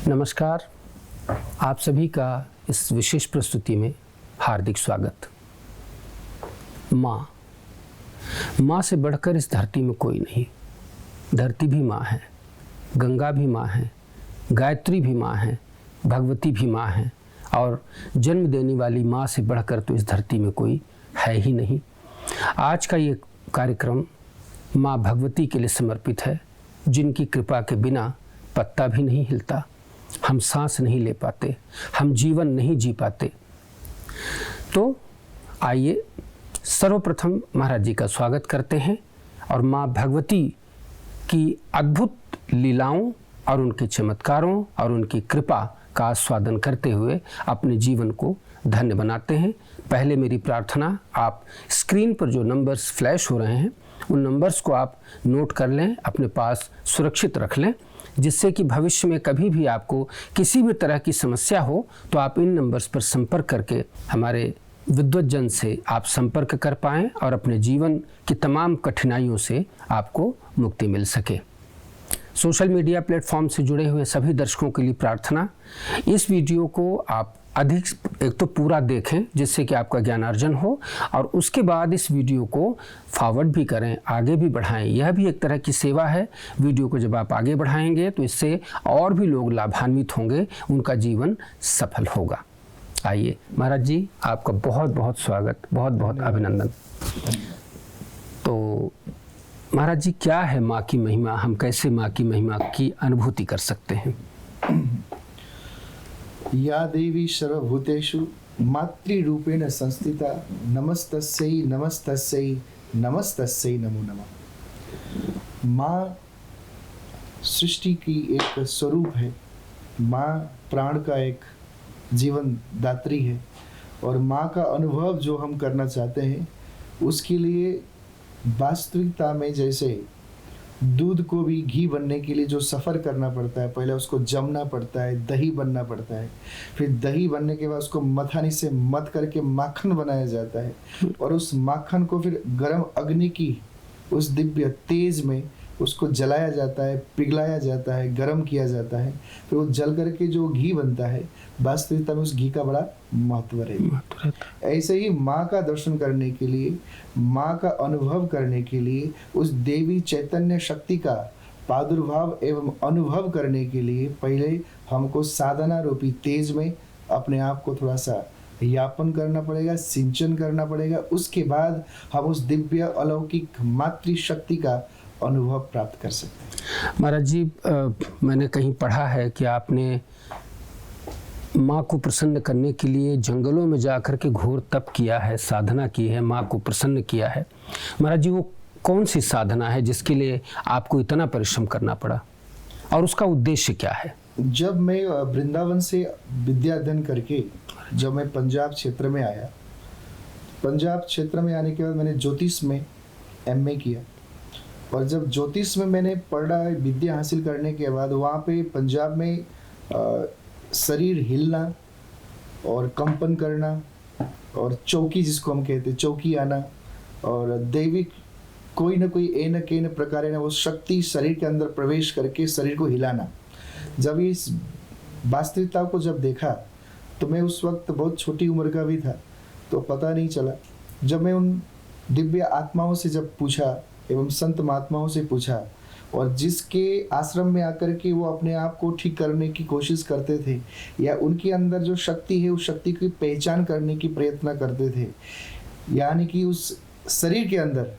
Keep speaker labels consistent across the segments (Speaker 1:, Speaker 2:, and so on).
Speaker 1: नमस्कार, आप सभी का इस विशेष प्रस्तुति में हार्दिक स्वागत। माँ से बढ़कर इस धरती में कोई नहीं। धरती भी माँ है, गंगा भी माँ है, गायत्री भी माँ है, भगवती भी माँ है और जन्म देने वाली माँ से बढ़कर तो इस धरती में कोई है ही नहीं। आज का ये कार्यक्रम माँ भगवती के लिए समर्पित है, जिनकी कृपा के बिना पत्ता भी नहीं हिलता, हम सांस नहीं ले पाते, हम जीवन नहीं जी पाते। तो आइए सर्वप्रथम महाराज जी का स्वागत करते हैं और माँ भगवती की अद्भुत लीलाओं और उनके चमत्कारों और उनकी कृपा का आस्वादन करते हुए अपने जीवन को धन्य बनाते हैं। पहले मेरी प्रार्थना, आप स्क्रीन पर जो नंबर्स फ्लैश हो रहे हैं उन नंबर्स को आप नोट कर लें, अपने पास सुरक्षित रख लें, जिससे कि भविष्य में कभी भी आपको किसी भी तरह की समस्या हो तो आप इन नंबर्स पर संपर्क करके हमारे विद्वज्जन से आप संपर्क कर पाएं और अपने जीवन की तमाम कठिनाइयों से आपको मुक्ति मिल सके। सोशल मीडिया प्लेटफॉर्म से जुड़े हुए सभी दर्शकों के लिए प्रार्थना, इस वीडियो को आप अधिक एक तो पूरा देखें जिससे कि आपका ज्ञानार्जन हो और उसके बाद इस वीडियो को फॉरवर्ड भी करें, आगे भी बढ़ाएं। यह भी एक तरह की सेवा है। वीडियो को जब आप आगे बढ़ाएंगे तो इससे और भी लोग लाभान्वित होंगे, उनका जीवन सफल होगा। आइए महाराज जी, आपका बहुत बहुत स्वागत, बहुत बहुत अभिनंदन। तो महाराज जी, क्या है माँ की महिमा? हम कैसे माँ की महिमा की अनुभूति कर सकते हैं?
Speaker 2: या देवी सर्वभूतेषु मातृरूपेण संस्थिता नमस्तस्यै नमस्तस्यै नमस्तस्यै नमो नमः। माँ सृष्टि की एक स्वरूप है, माँ प्राण का एक जीवन दात्री है और माँ का अनुभव जो हम करना चाहते हैं उसके लिए वास्तविकता में जैसे दूध को भी घी बनने के लिए जो सफ़र करना पड़ता है, पहले उसको जमना पड़ता है, दही बनना पड़ता है, फिर दही बनने के बाद उसको मथानी से मथ करके माखन बनाया जाता है और उस माखन को फिर गर्म अग्नि की उस दिव्य तेज में उसको जलाया जाता है, पिघलाया जाता है, गर्म किया जाता है, फिर वो जल करके जो घी बनता है, वास्तविकता में उस घी का बड़ा महत्व है। ऐसे ही माँ का दर्शन करने के लिए, माँ का अनुभव करने के लिए, उस देवी चैतन्य शक्ति का प्रादुर्भाव एवं अनुभव करने के लिए पहले हमको साधना रूपी तेज में अपने आप को थोड़ा सा यापन करना पड़ेगा, सिंचन करना पड़ेगा। उसके बाद हम उस दिव्य अलौकिक मातृशक्ति का अनुभव प्राप्त कर सकते हैं।
Speaker 1: महाराज जी, मैंने कहीं पढ़ा है कि आपने माँ को प्रसन्न करने के लिए जंगलों में जाकर के घोर तप किया है, साधना की है, माँ को प्रसन्न किया है। महाराज जी, वो कौन सी साधना है जिसके लिए आपको इतना परिश्रम करना पड़ा और उसका उद्देश्य क्या है?
Speaker 2: जब मैं वृंदावन से विद्या अध्ययन करके जब मैं पंजाब क्षेत्र में आया, पंजाब क्षेत्र में आने के बाद मैंने ज्योतिष में MA किया और जब ज्योतिष में मैंने पढ़ा, विद्या हासिल करने के बाद वहाँ पे पंजाब में शरीर हिलना और कंपन करना और चौकी, जिसको हम कहते हैं चौकी आना, और दैविक कोई न कोई ए न के न प्रकार वो शक्ति शरीर के अंदर प्रवेश करके शरीर को हिलाना, जब इस वास्तविकता को जब देखा तो मैं उस वक्त बहुत छोटी उम्र का भी था, तो पता नहीं चला। जब मैं उन दिव्य आत्माओं से जब पूछा एवं संत महात्माओं से पूछा और जिसके आश्रम में आकर के वो अपने आप को ठीक करने की कोशिश करते थे या उनके अंदर जो शक्ति है उस शक्ति की पहचान करने की प्रयत्न करते थे, यानी कि उस शरीर के अंदर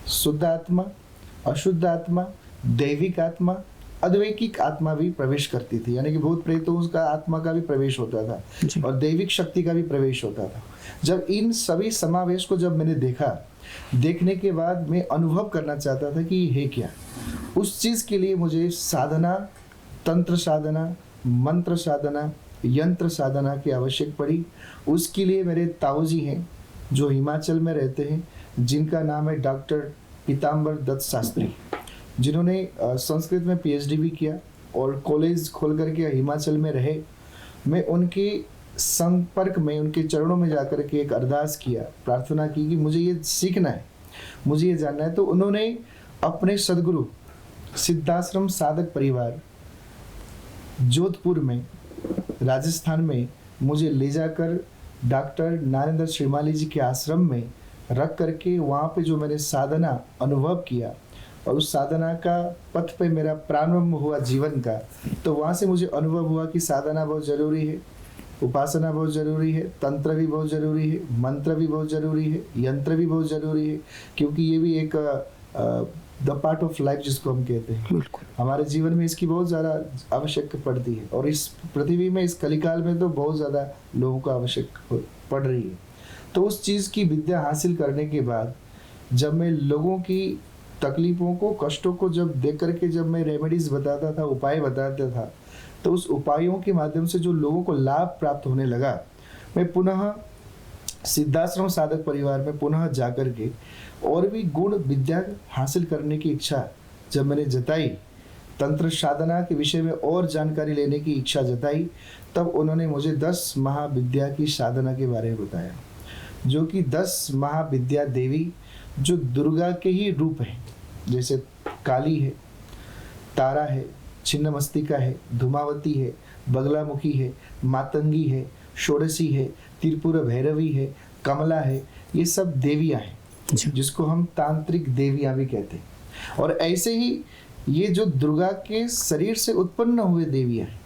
Speaker 2: शुद्ध आत्मा, अशुद्ध आत्मा, दैविक आत्मा, अद्वैकिक आत्मा भी प्रवेश करती थी, यानी कि भूत प्रेतों का आत्मा का भी प्रवेश होता था और दैविक शक्ति का भी प्रवेश होता था। जब इन सभी समावेश को जब मैंने देखा, देखने के बाद मैं अनुभव करना चाहता था कि ये है क्या। उस चीज़ के लिए मुझे साधना, तंत्र साधना, मंत्र साधना, यंत्र साधना की आवश्यक पड़ी। उसके लिए मेरे ताऊजी हैं जो हिमाचल में रहते हैं, जिनका नाम है डॉक्टर पीताम्बर दत्त शास्त्री, जिन्होंने संस्कृत में PhD भी किया और कॉलेज खोल करके हिमाचल में रहे। मैं उनके संपर्क में, उनके चरणों में जाकर के एक अरदास किया, प्रार्थना की कि मुझे ये सीखना है, मुझे ये जानना है। तो उन्होंने अपने सदगुरु सिद्धाश्रम साधक परिवार जोधपुर में, राजस्थान में मुझे ले जाकर डॉक्टर नारेंद्र श्रीमाली जी के आश्रम में रख करके वहाँ पे जो मैंने साधना अनुभव किया और उस साधना का पथ पे मेरा प्रारंभ हुआ जीवन का, तो वहाँ से मुझे अनुभव हुआ कि साधना बहुत ज़रूरी है, उपासना बहुत ज़रूरी है, तंत्र भी बहुत ज़रूरी है, मंत्र भी बहुत ज़रूरी है, यंत्र भी बहुत ज़रूरी है, क्योंकि ये भी एक द पार्ट ऑफ लाइफ जिसको हम कहते हैं।
Speaker 1: बिल्कुल।
Speaker 2: हमारे जीवन में इसकी बहुत ज़्यादा आवश्यक पड़ती है और इस पृथ्वी में, इस कलिकाल में तो बहुत ज़्यादा लोगों को आवश्यक पड़ रही है। तो उस चीज़ की विद्या हासिल करने के बाद जब मैं लोगों की तकलीफ़ों को, कष्टों को जब देख करके जब मैं रेमेडीज़ बताता था, उपाय बताता था, तो उस उपायों के माध्यम से जो लोगों को लाभ प्राप्त होने लगा, मैं पुनः सिद्धाश्रम साधक परिवार में पुनः जाकर के और भी गुण विद्या हासिल करने की इच्छा जब मैंने जताई, तंत्र साधना के विषय में और जानकारी लेने की इच्छा जताई, तब उन्होंने मुझे 10 महाविद्या की साधना के बारे में बताया, जो कि 10 महाविद्या देवी जो दुर्गा के ही रूप हैं, जैसे काली है, तारा है, छिन्नमस्तिका है, धूमावती है, बगलामुखी है, मातंगी है, षोडशी है, त्रिपुरा भैरवी है, कमला है, ये सब देवियाँ हैं जिसको हम तांत्रिक देवियाँ भी कहते हैं। और ऐसे ही ये जो दुर्गा के शरीर से उत्पन्न हुए देवियाँ हैं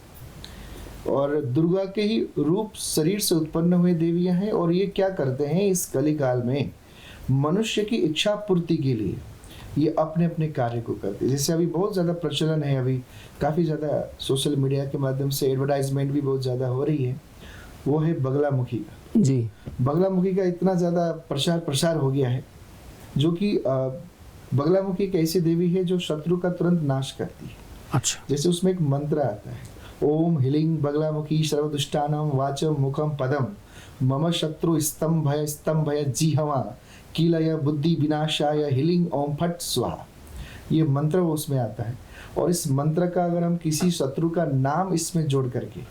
Speaker 2: और दुर्गा के ही रूप शरीर से उत्पन्न हुए देवियाँ हैं, और ये क्या करते हैं इस कलिकाल में मनुष्य की इच्छा पूर्ति के लिए ये अपने अपने कार्य को करते हैं। जैसे अभी बहुत ज़्यादा प्रचलन है, अभी काफ़ी ज़्यादा सोशल मीडिया के माध्यम से एडवर्टाइजमेंट भी बहुत ज़्यादा हो रही है, वो है बगलामुखी का।
Speaker 1: जी।
Speaker 2: बगलामुखी का इतना ज़्यादा प्रसार हो गया है, जो कि बगलामुखी एक ऐसी देवी है जो शत्रु का तुरंत नाश करती है।
Speaker 1: अच्छा।
Speaker 2: जैसे उसमें एक मंत्र आता है, ओम ह्लीं बगलामुखी सर्वदुष्टानां वाचम मुखम पदम मम शत्रु स्तंभय जिह्वा कीलय बुद्धि विनाशाय ह्लीं ओम फट स्वाहा। ये मंत्र वो उसमें आता है, और इस मंत्र का अगर हम किसी शत्रु का नाम इसमें जोड़ करके,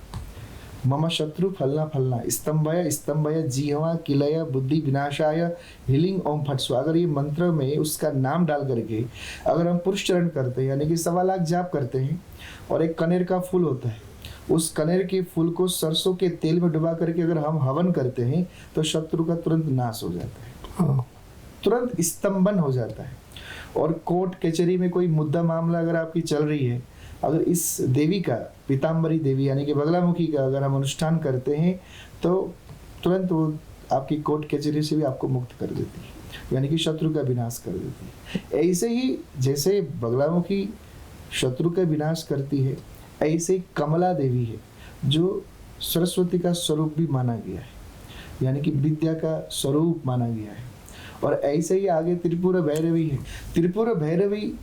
Speaker 2: मम शत्रु फलना फलना स्तंभय जिह्वा किलय बुद्धि विनाशाय ह्लीं ओम फट स्वाहा, अगर ये मंत्र में उसका नाम डाल करके अगर हम पुरुषचरण करते हैं, यानी कि 1.25 लाख जाप करते हैं, और एक कनेर का फूल होता है, उस कनेर के फूल को सरसों के तेल में डुबा करके अगर हम हवन करते हैं तो शत्रु का तुरंत नाश हो जाता है, तुरंत स्तंभन हो जाता है। और कोर्ट कचहरी में कोई मुद्दा मामला अगर आपकी चल रही है, अगर इस देवी का, पीताम्बरी देवी यानी कि बगलामुखी का अगर हम अनुष्ठान करते हैं तो तुरंत वो आपकी कोर्ट कचहरी से भी आपको मुक्त कर देती है, यानी कि शत्रु का विनाश कर देती है। ऐसे ही जैसे बगलामुखी शत्रु का विनाश करती है, ऐसे कमला देवी है जो सरस्वती का स्वरूप भी माना गया है, यानी कि विद्या का स्वरूप माना गया है। और ऐसे ही आगे त्रिपुरा भैरवी है।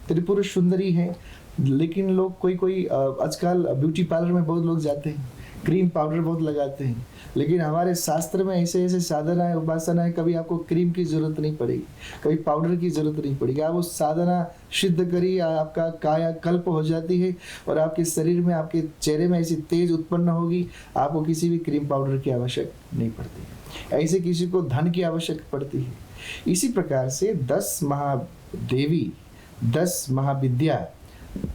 Speaker 2: त्रिपुरा सुंदरी है, लेकिन लोग कोई आजकल ब्यूटी पार्लर में बहुत लोग जाते हैं, क्रीम पाउडर बहुत लगाते हैं, लेकिन हमारे शास्त्र में ऐसे साधना है, उपासना है, कभी आपको क्रीम की जरूरत नहीं पड़ेगी, कभी पाउडर की जरूरत नहीं पड़ेगी। आप उस साधना सिद्ध करिए, आपका काया कल्प हो जाती है और आपके शरीर में, आपके चेहरे में ऐसी तेज उत्पन्न होगी, आपको किसी भी क्रीम पाउडर की आवश्यक नहीं पड़ती। ऐसे किसी को धन की आवश्यक पड़ती है। इसी प्रकार से 10 महादेवी, 10 महाविद्या,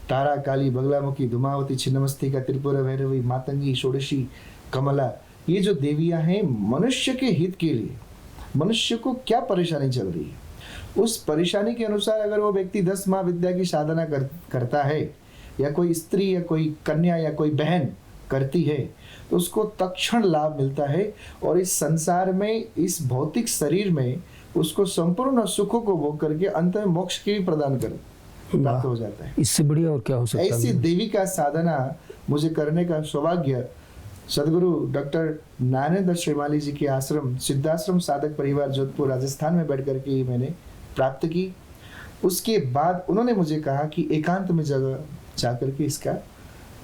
Speaker 2: तारा, काली, बगलामुखी, धूमावती, छिन्नमस्तिका, त्रिपुरा भैरवी, मातंगी, षोडशी, कमला, ये जो देवियां हैं मनुष्य के हित के लिए, मनुष्य को क्या परेशानी चल रही है उस परेशानी के अनुसार अगर वो व्यक्ति 10 महाविद्या की साधना करता है, या कोई स्त्री या कोई कन्या या कोई बहन करती है, तो उसको तत्क्षण लाभ मिलता है, और इस संसार में, इस भौतिक शरीर में उसको संपूर्ण सुखों को भोग करके अंत में मोक्ष की भी प्रदान प्राप्त हो जाता है।
Speaker 1: इससे बढ़िया और क्या हो सकता है।
Speaker 2: ऐसी देवी का साधना मुझे करने का सौभाग्य सदगुरु डॉक्टर नारेंद्र श्रीमाली जी के आश्रम, सिद्धाश्रम साधक परिवार, जोधपुर राजस्थान में बैठ करके मैंने प्राप्त की। उसके बाद उन्होंने मुझे कहा कि एकांत में जगह जाकर के इसका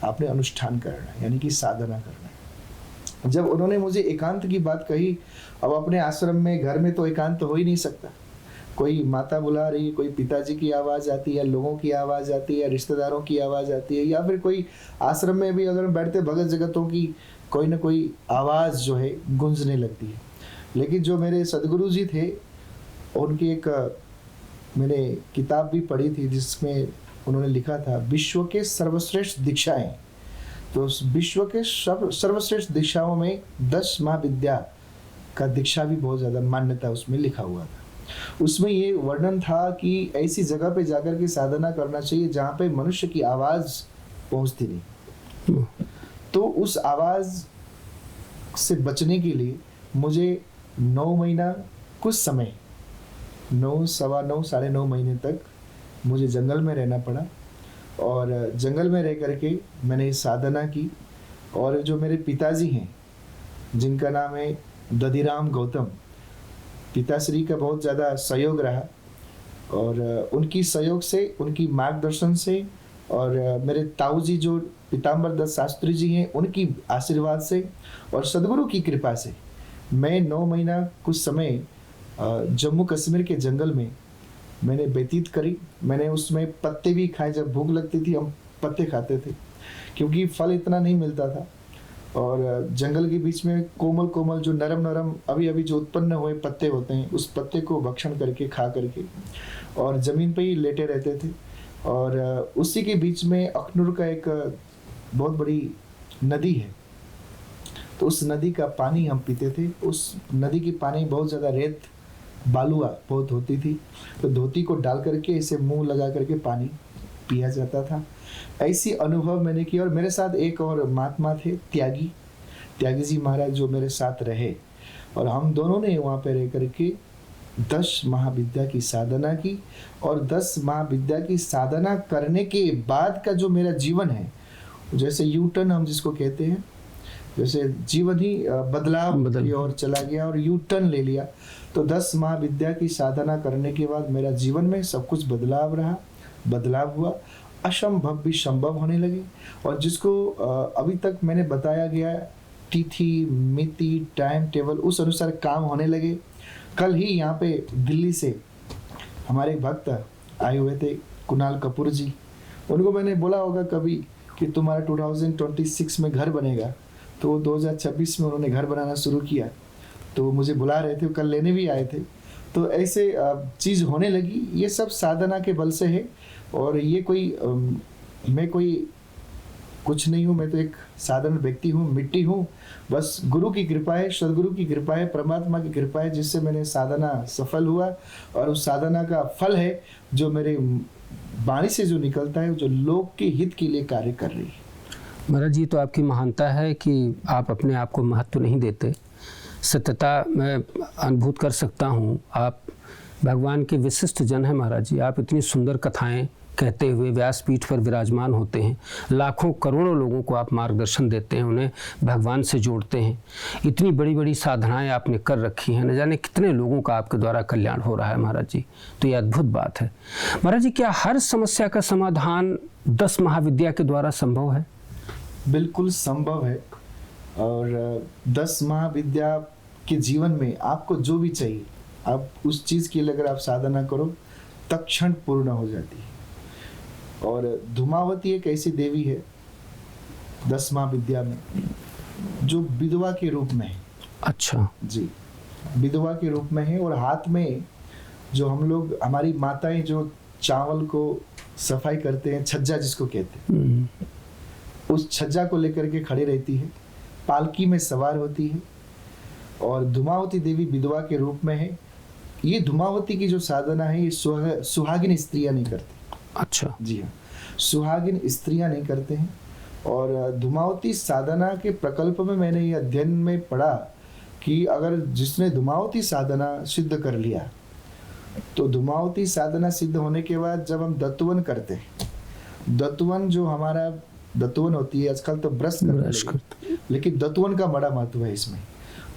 Speaker 2: आपने अनुष्ठान करना है, यानी कि साधना करना है। जब उन्होंने मुझे एकांत की बात कही, अब अपने आश्रम में, घर में तो एकांत हो ही नहीं सकता। कोई माता बुला रही है, कोई पिताजी की आवाज़ आती है, या लोगों की आवाज़ आती है, या रिश्तेदारों की आवाज़ आती है, या फिर कोई आश्रम में भी अगर बैठते भगत जगतों की कोई ना कोई आवाज़ जो है गूंजने लगती है। लेकिन जो मेरे सदगुरु जी थे, उनकी एक मैंने किताब भी पढ़ी थी जिसमें उन्होंने लिखा था, विश्व के सर्वश्रेष्ठ दीक्षाएं तो विश्व के सर्वश्रेष्ठ दिशाओं में 10 महाविद्या का दीक्षा भी बहुत ज़्यादा मान्यता उसमें लिखा हुआ था। उसमें ये वर्णन था कि ऐसी जगह पे जाकर के साधना करना चाहिए जहाँ पे मनुष्य की आवाज़ पहुँचती नहीं। तो उस आवाज़ से बचने के लिए मुझे 9 महीना कुछ समय 9, सवा 9, साढ़े 9 महीने तक मुझे जंगल में रहना पड़ा। और जंगल में रह करके मैंने साधना की। और जो मेरे पिताजी हैं जिनका नाम है दधिराम गौतम, पिताश्री का बहुत ज़्यादा सहयोग रहा। और उनकी सहयोग से, उनकी मार्गदर्शन से, और मेरे ताऊ जी जो पीताम्बर दत्त शास्त्री जी हैं उनकी आशीर्वाद से और सदगुरु की कृपा से मैं 9 महीना कुछ समय जम्मू कश्मीर के जंगल में मैंने व्यतीत करी। मैंने उसमें पत्ते भी खाए, जब भूख लगती थी हम पत्ते खाते थे क्योंकि फल इतना नहीं मिलता था। और जंगल के बीच में कोमल कोमल जो नरम नरम अभी अभी जो उत्पन्न हुए पत्ते होते हैं उस पत्ते को भक्षण करके खा करके और ज़मीन पे ही लेटे रहते थे। और उसी के बीच में अखनूर का एक बहुत बड़ी नदी है, तो उस नदी का पानी हम पीते थे। उस नदी की पानी बहुत ज़्यादा रेत बालुआ बहुत होती थी, तो धोती को डाल करके इसे मुंह लगा करके पानी पिया जाता था। ऐसी अनुभव मैंने किया। और मेरे साथ एक और महात्मा थे, त्यागी जी महाराज, जो मेरे साथ रहे। और हम दोनों ने वहाँ पे रह करके 10 महाविद्या की साधना की। और 10 महाविद्या की साधना करने के बाद का जो मेरा जीवन है, जैसे यू टर्न हम जिसको कहते हैं, जैसे जीवन ही बदलाव की ओर चला गया और यू टर्न ले लिया। तो 10 महाविद्या की साधना करने के बाद मेरा जीवन में सब कुछ बदलाव हुआ। असंभव भी संभव होने लगे। और जिसको अभी तक मैंने बताया गया तिथि, मिति, टाइम टेबल, उस अनुसार काम होने लगे। कल ही यहाँ पे दिल्ली से हमारे भक्त आए हुए थे, कुणाल कपूर जी। उनको मैंने बोला होगा कभी कि तुम्हारा 2026 में घर बनेगा, तो 2026 में उन्होंने घर बनाना शुरू किया। तो मुझे बुला रहे थे, कल लेने भी आए थे। तो ऐसे चीज़ होने लगी। ये सब साधना के बल से है। और ये मैं कोई कुछ नहीं हूँ, मैं तो एक साधारण व्यक्ति हूँ, मिट्टी हूँ। बस गुरु की कृपा है, सदगुरु की कृपा है, परमात्मा की कृपा है, जिससे मैंने साधना सफल हुआ। और उस साधना का फल है जो मेरे वाणी से जो निकलता है, जो लोक के हित के लिए कार्य कर रही है।
Speaker 1: महाराज जी, तो आपकी महानता है कि आप अपने आप को महत्व नहीं देते। सत्यता मैं अनुभूत कर सकता हूँ। आप भगवान के विशिष्ट जन हैं महाराज जी। आप इतनी सुंदर कथाएं कहते हुए व्यासपीठ पर विराजमान होते हैं। लाखों करोड़ों लोगों को आप मार्गदर्शन देते हैं, उन्हें भगवान से जोड़ते हैं। इतनी बड़ी बड़ी साधनाएं आपने कर रखी हैं, न जाने कितने लोगों का आपके द्वारा कल्याण हो रहा है महाराज जी। तो ये अद्भुत बात है महाराज जी। क्या हर समस्या का समाधान 10 महाविद्या के द्वारा संभव है?
Speaker 2: बिल्कुल संभव है। और 10 महाविद्या के जीवन में आपको जो भी चाहिए, आप उस चीज़ के लिए अगर आप साधना करो तत्क्षण पूर्ण हो जाती है। और धूमावती एक ऐसी देवी है 10 महाविद्या में जो विधवा के रूप में है।
Speaker 1: अच्छा
Speaker 2: जी, विधवा के रूप में है। और हाथ में जो हम लोग, हमारी माताएं जो चावल को सफाई करते हैं, छज्जा जिसको कहते हैं, उस छज्जा को लेकर के खड़ी रहती है, पालकी में सवार होती है। और धूमावती देवी विधवा के रूप में है। ये धूमावती की जो साधना है, ये सुहागिन स्त्रियां नहीं करती।
Speaker 1: अच्छा,
Speaker 2: जी हाँ, सुहागिन स्त्रियां नहीं करते हैं। और धूमावती साधना के प्रकल्प में मैंने ये अध्ययन में पढ़ा कि अगर जिसने धूमावती साधना सिद्ध कर लिया, तो धूमावती साधना सिद्ध होने के बाद जब हम दत्तवन करते हैं, दत्तवन जो हमारा दत्तवन होती है, आजकल तो ब्रश करते, लेकिन दत्तवन का बड़ा महत्व है इसमें।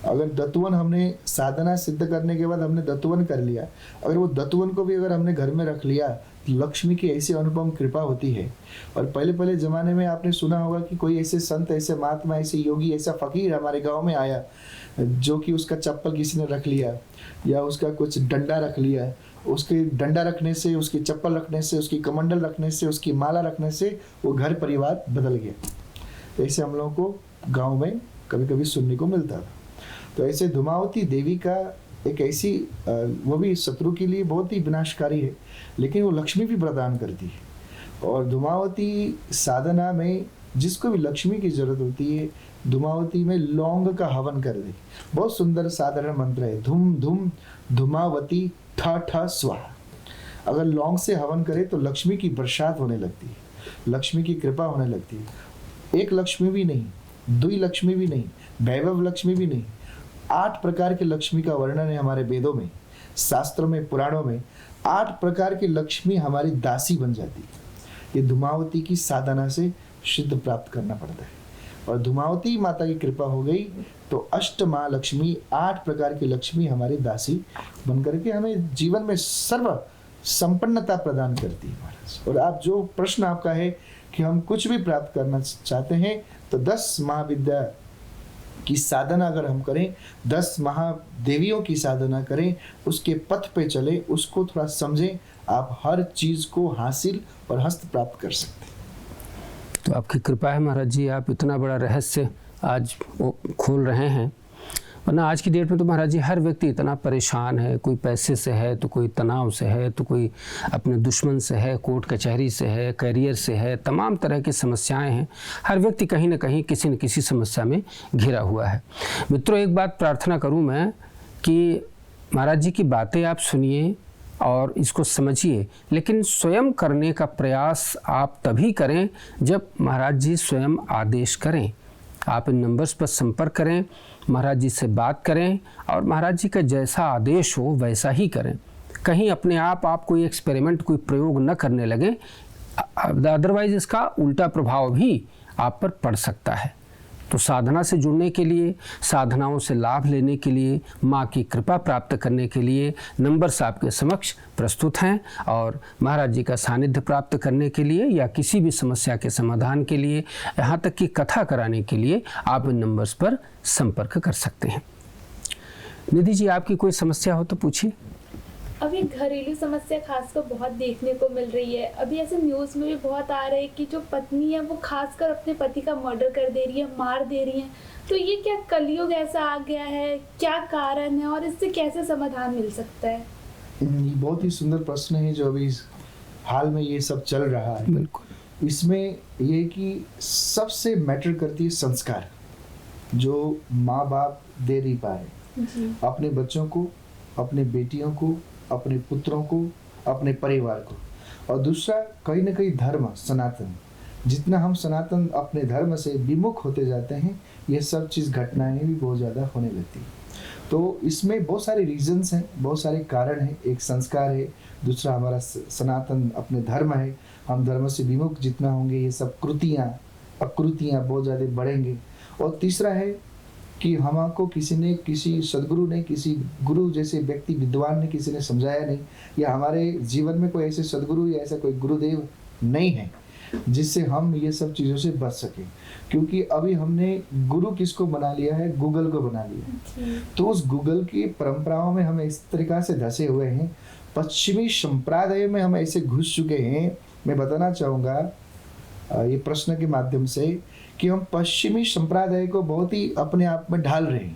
Speaker 2: अगर दत्तवन हमने साधना सिद्ध करने के बाद हमने दत्तवन कर लिया, अगर वो दत्तवन को भी अगर हमने घर में रख लिया, तो लक्ष्मी की ऐसी अनुपम कृपा होती है। और पहले ज़माने में आपने सुना होगा कि कोई ऐसे संत, ऐसे महात्मा, ऐसे योगी, ऐसा फकीर हमारे गांव में आया जो कि उसका चप्पल किसी ने रख लिया या उसका कुछ डंडा रख लिया। उसके डंडा रखने से, उसकी चप्पल रखने से, उसकी कमंडल रखने से, उसकी माला रखने से वो घर परिवार बदल गया। ऐसे हम लोगों को गाँव में कभी कभी सुनने को मिलता था। तो ऐसे धूमावती देवी का एक ऐसी, वो भी शत्रु के लिए बहुत ही विनाशकारी है, लेकिन वो लक्ष्मी भी प्रदान करती है। और धूमावती साधना में जिसको भी लक्ष्मी की जरूरत होती है धूमावती में लौंग का हवन कर दे। बहुत सुंदर साधारण मंत्र है, धूम धूम धूमावती ठ ठ स्वाहा। अगर लौंग से हवन करे तो लक्ष्मी की बरसात होने लगती है, लक्ष्मी की कृपा होने लगती है। एक लक्ष्मी भी नहीं, दुई लक्ष्मी भी नहीं, वैभव लक्ष्मी भी नहीं, 8 प्रकार के लक्ष्मी का वर्णन है हमारे वेदों में, शास्त्रों में, पुराणों में। 8 प्रकार की लक्ष्मी हमारी दासी बन जाती है। ये धूमावती की साधना से सिद्ध प्राप्त करना पड़ता है। और धूमावती माता की कृपा हो गई तो अष्ट महालक्ष्मी, 8 प्रकार की लक्ष्मी हमारी दासी बन करके हमें जीवन में सर्व संपन्नता प्रदान करती है महाराज। और आप जो प्रश्न आपका है कि हम कुछ भी प्राप्त करना चाहते हैं तो 10 महाविद्या की साधना अगर हम करें, 10 महादेवियों की साधना करें, उसके पथ पे चले, उसको थोड़ा समझें, आप हर चीज को हासिल और हस्त प्राप्त कर सकते हैं।
Speaker 1: तो आपकी कृपा है महाराज जी, आप इतना बड़ा रहस्य आज खोल रहे हैं। वरना आज की डेट में तो महाराज जी हर व्यक्ति इतना परेशान है, कोई पैसे से है तो कोई तनाव से है तो कोई अपने दुश्मन से है, कोर्ट कचहरी से है, करियर से है, तमाम तरह की समस्याएं हैं। हर व्यक्ति कहीं ना कहीं किसी न किसी समस्या में घिरा हुआ है। मित्रों, एक बात प्रार्थना करूं मैं कि महाराज जी की बातें आप सुनिए और इसको समझिए, लेकिन स्वयं करने का प्रयास आप तभी करें जब महाराज जी स्वयं आदेश करें। आप इन नंबर्स पर संपर्क करें, महाराज जी से बात करें और महाराज जी का जैसा आदेश हो वैसा ही करें। कहीं अपने आप कोई एक्सपेरिमेंट, कोई प्रयोग न करने लगे, अदरवाइज इसका उल्टा प्रभाव भी आप पर पड़ सकता है। तो साधना से जुड़ने के लिए, साधनाओं से लाभ लेने के लिए, माँ की कृपा प्राप्त करने के लिए नंबर्स आपके समक्ष प्रस्तुत हैं। और महाराज जी का सानिध्य प्राप्त करने के लिए या किसी भी समस्या के समाधान के लिए, यहाँ तक कि कथा कराने के लिए आप इन नंबर्स पर संपर्क कर सकते हैं। निधि जी, आपकी कोई समस्या हो तो पूछिए।
Speaker 3: अभी घरेलू समस्या खासकर बहुत देखने को मिल रही है। अभी ऐसे न्यूज़ में भी बहुत आ रहा है कि जो पत्नी है वो खासकर अपने पति का मर्डर कर दे रही है, मार दे रही है। तो ये क्या कलयुग ऐसा आ गया है, क्या कारण है और इससे कैसे समाधान मिल सकता है?
Speaker 2: ये बहुत ही सुंदर प्रश्न है जो अभी हाल में ये सब चल रहा है।
Speaker 1: बिल्कुल।
Speaker 2: इसमें ये कि सबसे मैटर करती है संस्कार, जो माँ बाप दे नहीं पाए अपने बच्चों को, अपने बेटियों को, अपने पुत्रों को, अपने परिवार को। और दूसरा कहीं ना कहीं धर्म सनातन, जितना हम सनातन अपने धर्म से विमुख होते जाते हैं, ये सब चीज़ घटनाएं भी बहुत ज़्यादा होने लगती हैं। तो इसमें बहुत सारे रीजंस हैं, बहुत सारे कारण हैं। एक संस्कार है, दूसरा हमारा सनातन अपने धर्म है। हम धर्म से विमुख जितना होंगे, ये सब कृतियाँ अकृतियाँ बहुत ज़्यादा बढ़ेंगे। और तीसरा है कि हमको किसी सदगुरु ने, किसी गुरु जैसे व्यक्ति विद्वान ने किसी ने समझाया नहीं, या हमारे जीवन में कोई ऐसे सदगुरु या ऐसा कोई गुरुदेव नहीं है जिससे हम ये सब चीज़ों से बच सके। क्योंकि अभी हमने गुरु किसको बना लिया है? गूगल को बना लिया। तो उस गूगल की परंपराओं में हम इस तरीक़ा से धसे हुए हैं, पश्चिमी संप्रदाय में हम ऐसे घुस चुके हैं। मैं बताना चाहूँगा ये प्रश्न के माध्यम से कि हम पश्चिमी संप्रदाय को बहुत ही अपने आप में ढाल रहे हैं,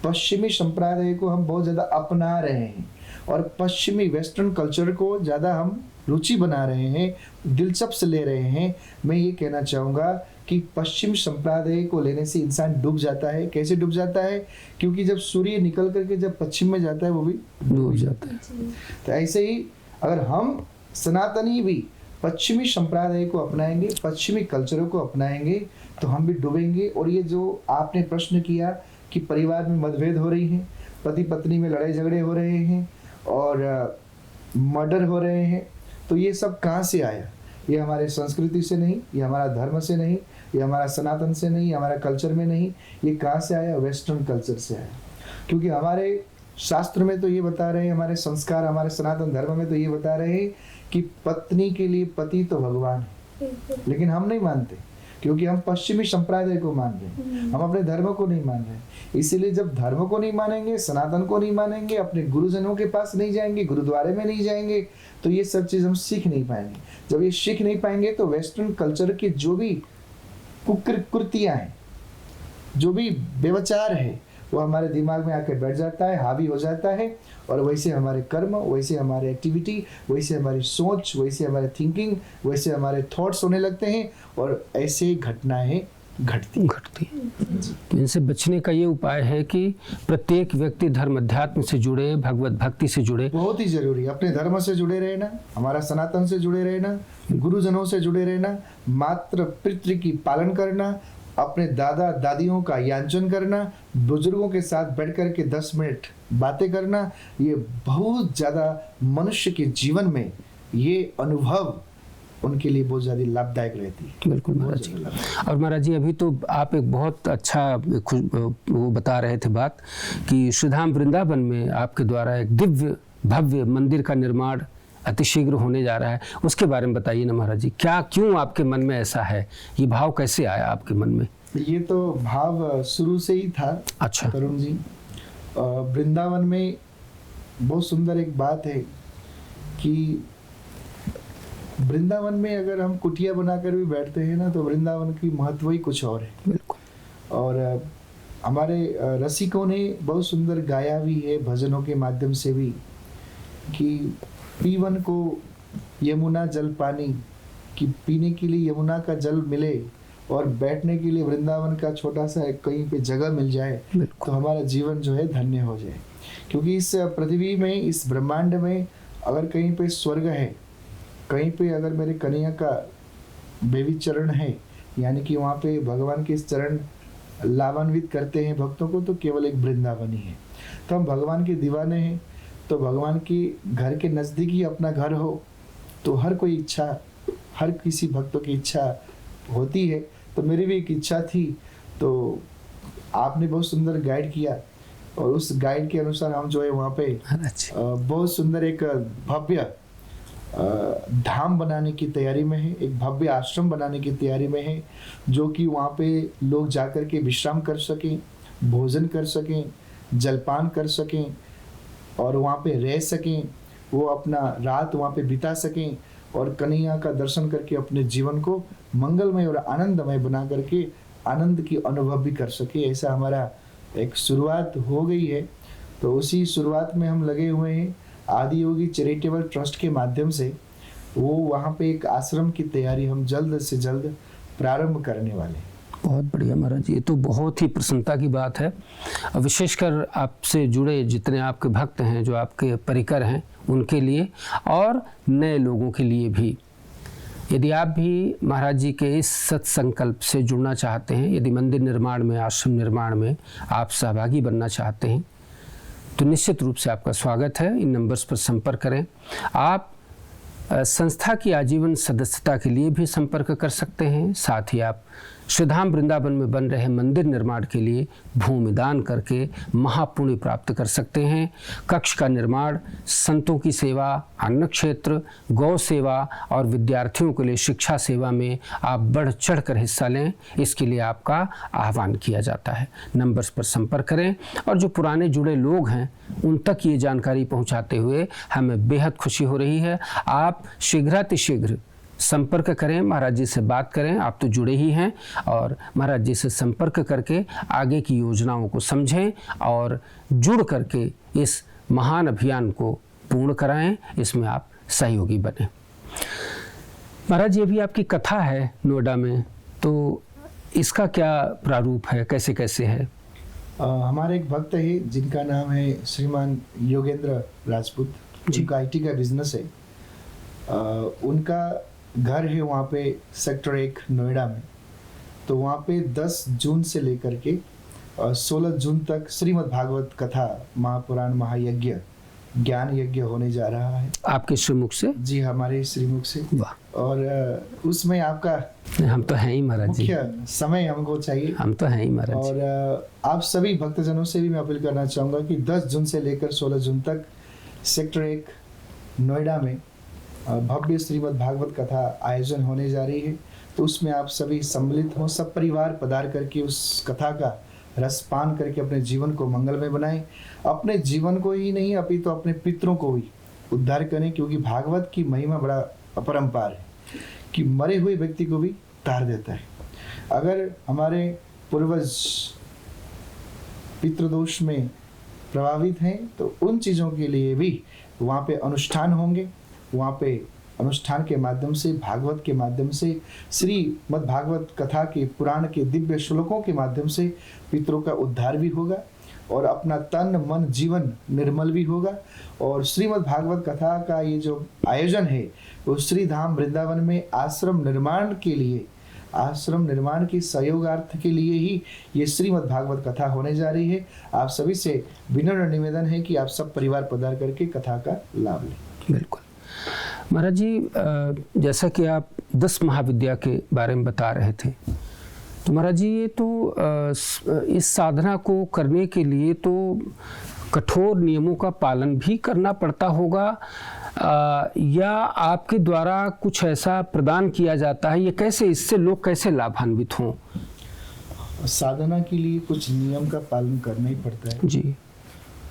Speaker 2: पश्चिमी संप्रदाय को हम बहुत ज़्यादा अपना रहे हैं और पश्चिमी वेस्टर्न कल्चर को ज़्यादा हम रुचि बना रहे हैं, दिलचस्प ले रहे हैं। मैं ये कहना चाहूँगा कि पश्चिम संप्रदाय को लेने से इंसान डूब जाता है। कैसे डूब जाता है? क्योंकि जब सूर्य निकल करके जब पश्चिम में जाता है वो भी डूब जाता है। तो ऐसे ही अगर हम सनातनी भी पश्चिमी संप्रदाय को अपनाएंगे, पश्चिमी कल्चरों को अपनाएंगे, तो हम भी डूबेंगे। और ये जो आपने प्रश्न किया कि परिवार में मतभेद हो रही हैं, पति पत्नी में लड़ाई झगड़े हो रहे हैं और मर्डर हो रहे हैं, तो ये सब कहाँ से आया? ये हमारे संस्कृति से नहीं, ये हमारा धर्म से नहीं, ये हमारा सनातन से नहीं, हमारा कल्चर में नहीं। ये कहाँ से आया? वेस्टर्न कल्चर से आया। क्योंकि हमारे शास्त्र में तो ये बता रहे हैं, हमारे संस्कार, हमारे सनातन धर्म में तो ये बता रहे हैं कि पत्नी के लिए पति तो भगवान है। लेकिन हम नहीं मानते, क्योंकि हम पश्चिमी संप्रदाय को मान रहे हैं, हम अपने धर्म को नहीं मान रहे। इसीलिए जब धर्म को नहीं मानेंगे, सनातन को नहीं मानेंगे, अपने गुरुजनों के पास नहीं जाएंगे, गुरुद्वारे में नहीं जाएंगे, तो ये सब चीज़ हम सीख नहीं पाएंगे। जब ये सीख नहीं पाएंगे तो वेस्टर्न कल्चर की जो भी कुकृतियाँ हैं, जो भी व्यभिचार है, वो हमारे दिमाग में आके बैठ जाता है, हावी हो जाता है, और वैसे हमारे कर्म, वैसे हमारे एक्टिविटी, वैसे हमारी सोच, वैसे हमारे थिंकिंग, वैसे हमारे थॉट्स होने लगते हैं, और ऐसे घटनाएं घटती।
Speaker 1: तो इनसे बचने का ये उपाय है कि प्रत्येक व्यक्ति धर्म अध्यात्म से जुड़े, भगवत भक्ति से जुड़े।
Speaker 2: बहुत ही जरूरी है अपने धर्म से जुड़े रहना, हमारा सनातन से जुड़े रहना, गुरुजनों से जुड़े रहना, मात्र पितृ की पालन करना, अपने दादा दादियों का याचन करना, बुजुर्गों के साथ बैठ कर के 10 मिनट बातें करना। ये बहुत ज़्यादा मनुष्य के जीवन में ये अनुभव उनके लिए बहुत ज़्यादा लाभदायक रहती है।
Speaker 1: बिल्कुल महाराज जी। और महाराज जी, अभी तो आप एक बहुत अच्छा वो बता रहे थे बात कि श्रीधाम वृंदावन में आपके द्वारा एक दिव्य भव्य मंदिर का निर्माण अतिशीघ्र होने जा रहा है। उसके बारे में बताइए ना महाराज जी, क्या क्यों आपके मन में ऐसा है, ये भाव कैसे आया आपके मन में?
Speaker 2: ये तो भाव शुरू से ही था।
Speaker 1: अच्छा
Speaker 2: तरुण जी, वृंदावन में बहुत सुंदर एक बात है कि वृंदावन में अगर हम कुटिया बनाकर भी बैठते हैं ना, तो वृंदावन की महत्व ही कुछ और है।
Speaker 1: बिल्कुल।
Speaker 2: और हमारे रसिकों ने बहुत सुंदर गाया भी है भजनों के माध्यम से भी कि पीवन को यमुना जल पानी, कि पीने के लिए यमुना का जल मिले और बैठने के लिए वृंदावन का छोटा सा कहीं पे जगह मिल जाए तो हमारा जीवन जो है धन्य हो जाए। क्योंकि इस पृथ्वी में, इस ब्रह्मांड में अगर कहीं पे स्वर्ग है, कहीं पे अगर मेरे कन्हैया का बेबी चरण है, यानी कि वहाँ पे भगवान के चरण लाभान्वित करते हैं भक्तों को, तो केवल एक वृंदावन ही है। तो हम भगवान के दीवाने हैं, तो भगवान की घर के नज़दीक ही अपना घर हो, तो हर कोई इच्छा, हर किसी भक्तों की इच्छा होती है। तो मेरी भी एक इच्छा थी, तो आपने बहुत सुंदर गाइड किया, और उस गाइड के अनुसार हम जो है वहाँ पे बहुत सुंदर एक भव्य धाम बनाने की तैयारी में है, एक भव्य आश्रम बनाने की तैयारी में है, जो कि वहाँ पे लोग जाकर के विश्राम कर सकें, भोजन कर सकें, जलपान कर सकें, और वहाँ पे रह सकें, वो अपना रात वहाँ पे बिता सकें, और कन्हैया का दर्शन करके अपने जीवन को मंगलमय और आनंदमय बना करके आनंद की अनुभव भी कर सके। ऐसा हमारा एक शुरुआत हो गई है। तो उसी शुरुआत में हम लगे हुए हैं। आदि योगी चैरिटेबल ट्रस्ट के माध्यम से वो वहाँ पे एक आश्रम की तैयारी हम जल्द से जल्द प्रारंभ करने वाले हैं।
Speaker 1: बहुत बढ़िया महाराज जी, ये तो बहुत ही प्रसन्नता की बात है। विशेषकर आपसे जुड़े जितने आपके भक्त हैं, जो आपके परिकर हैं, उनके लिए और नए लोगों के लिए भी। यदि आप भी महाराज जी के इस सत्संकल्प से जुड़ना चाहते हैं, यदि मंदिर निर्माण में, आश्रम निर्माण में आप सहभागी बनना चाहते हैं, तो निश्चित रूप से आपका स्वागत है। इन नंबर्स पर संपर्क करें। आप संस्था की आजीवन सदस्यता के लिए भी संपर्क कर सकते हैं। साथ ही आप श्रीधाम वृंदावन में बन रहे मंदिर निर्माण के लिए भूमि दान करके महापुण्य प्राप्त कर सकते हैं। कक्ष का निर्माण, संतों की सेवा, अन्न क्षेत्र, गौ सेवा और विद्यार्थियों के लिए शिक्षा सेवा में आप बढ़ चढ़ कर हिस्सा लें, इसके लिए आपका आह्वान किया जाता है। नंबर्स पर संपर्क करें, और जो पुराने जुड़े लोग हैं उन तक ये जानकारी पहुंचाते हुए हमें बेहद खुशी हो रही है। आप शीघ्रातिशीघ्र संपर्क करें, महाराज जी से बात करें। आप तो जुड़े ही हैं, और महाराज जी से संपर्क करके आगे की योजनाओं को समझें और जुड़ करके इस महान अभियान को पूर्ण कराएं। इसमें आप सहयोगी बने। महाराज जी, अभी आपकी कथा है नोएडा में, तो इसका क्या प्रारूप है, कैसे कैसे है?
Speaker 2: हमारे एक भक्त है जिनका नाम है श्रीमान योगेंद्र राजपूत, जिनका IT का बिजनेस है। उनका घर है वहाँ पे सेक्टर 1 नोएडा में। तो वहाँ पे 10 जून से लेकर के 16 जून तक श्रीमद् भागवत कथा, महापुराण, महायज्ञ, ज्ञान यज्ञ होने जा रहा है। आपके श्रीमुख से? जी, हमारे श्रीमुख से। वाह। और उसमें आपका, हम तो हैं ही महाराज जी, मुख्य समय हमको चाहिए। हम तो हैं ही महाराज। और आप सभी भक्तजनों से भी मैं अपील करना चाहूँगा कि 10 जून से लेकर 16 जून तक सेक्टर 1 नोएडा में भव्य श्रीमद् भागवत कथा आयोजन होने जा रही है। तो उसमें आप सभी सम्मिलित हों, सब परिवार पधार करके उस कथा का रसपान करके अपने जीवन को मंगलमय बनाएं। अपने जीवन को ही नहीं, अभी तो अपने पितरों को भी उद्धार करें, क्योंकि भागवत की महिमा बड़ा अपरंपार है कि मरे हुए व्यक्ति को भी तार देता है। अगर हमारे पूर्वज पितृदोष में प्रभावित हैं, तो उन चीज़ों के लिए भी वहाँ पे अनुष्ठान होंगे। वहाँ पे अनुष्ठान के माध्यम से, भागवत के माध्यम से, श्रीमद् भागवत कथा के पुराण के दिव्य श्लोकों के माध्यम से पितरों का उद्धार भी होगा और अपना तन मन जीवन निर्मल भी होगा। और श्रीमद् भागवत कथा का ये जो आयोजन है वो श्री धाम वृंदावन में आश्रम निर्माण के लिए, आश्रम निर्माण के सहयोगार्थ के लिए ही ये श्रीमद् भागवत कथा होने जा रही है। आप सभी से विनम्र निवेदन है कि आप सब परिवार पधार करके कथा का लाभ लें।
Speaker 1: बिल्कुल महाराज जी, जैसा कि आप 10 महाविद्या के बारे में बता रहे थे, तो महाराज जी ये तो इस साधना को करने के लिए तो कठोर नियमों का पालन भी करना पड़ता होगा, या आपके द्वारा कुछ ऐसा प्रदान किया जाता है? ये कैसे, इससे लोग कैसे लाभान्वित हों?
Speaker 2: साधना के लिए कुछ नियम का पालन करना ही पड़ता है
Speaker 1: जी,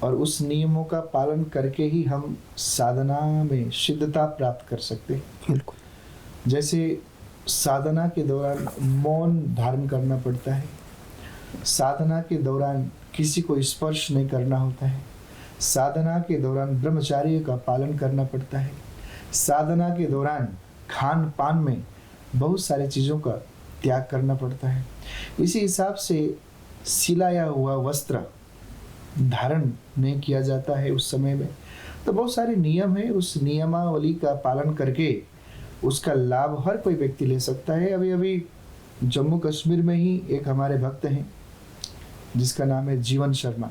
Speaker 2: और उस नियमों का पालन करके ही हम साधना में सिद्धता प्राप्त कर सकते हैं।
Speaker 1: बिल्कुल।
Speaker 2: जैसे साधना के दौरान मौन धारण करना पड़ता है, साधना के दौरान किसी को स्पर्श नहीं करना होता है, साधना के दौरान ब्रह्मचर्य का पालन करना पड़ता है, साधना के दौरान खान पान में बहुत सारी चीज़ों का त्याग करना पड़ता है। इसी हिसाब से सिलाया हुआ वस्त्र धारण नहीं किया जाता है उस समय में। तो बहुत सारे नियम है, उस नियमावली का पालन करके उसका लाभ हर कोई व्यक्ति ले सकता है। अभी अभी जम्मू कश्मीर में ही एक हमारे भक्त हैं जिसका नाम है जीवन शर्मा।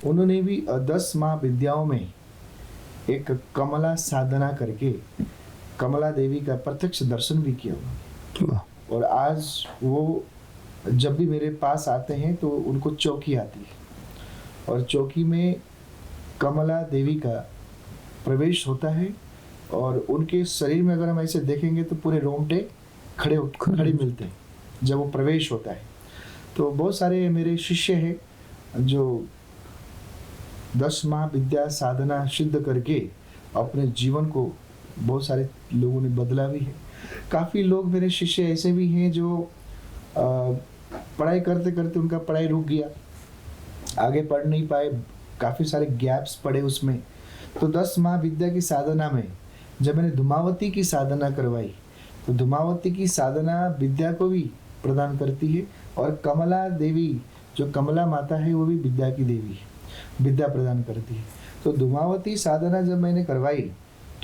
Speaker 2: उन्होंने भी 10 महाविद्याओं में एक कमला साधना करके कमला देवी का प्रत्यक्ष दर्शन भी किया हुआ। और आज वो जब भी मेरे पास आते हैं तो उनको चौकी आती है और चौकी में कमला देवी का प्रवेश होता है और उनके शरीर में अगर हम ऐसे देखेंगे तो पूरे रोंगटे खड़े मिलते हैं जब वो प्रवेश होता है। तो बहुत सारे मेरे शिष्य हैं जो 10 महाविद्या साधना सिद्ध करके अपने जीवन को बहुत सारे लोगों ने बदला भी है। काफ़ी लोग मेरे शिष्य ऐसे भी हैं जो पढ़ाई करते करते उनका पढ़ाई रुक गया, आगे पढ़ नहीं पाए, काफ़ी सारे गैप्स पड़े उसमें। तो 10 महाविद्या की साधना में जब मैंने धूमावती की साधना करवाई तो धूमावती की साधना विद्या को भी प्रदान करती है और कमला देवी जो कमला माता है वो भी विद्या की देवी है, विद्या प्रदान करती है। तो धूमावती साधना जब मैंने करवाई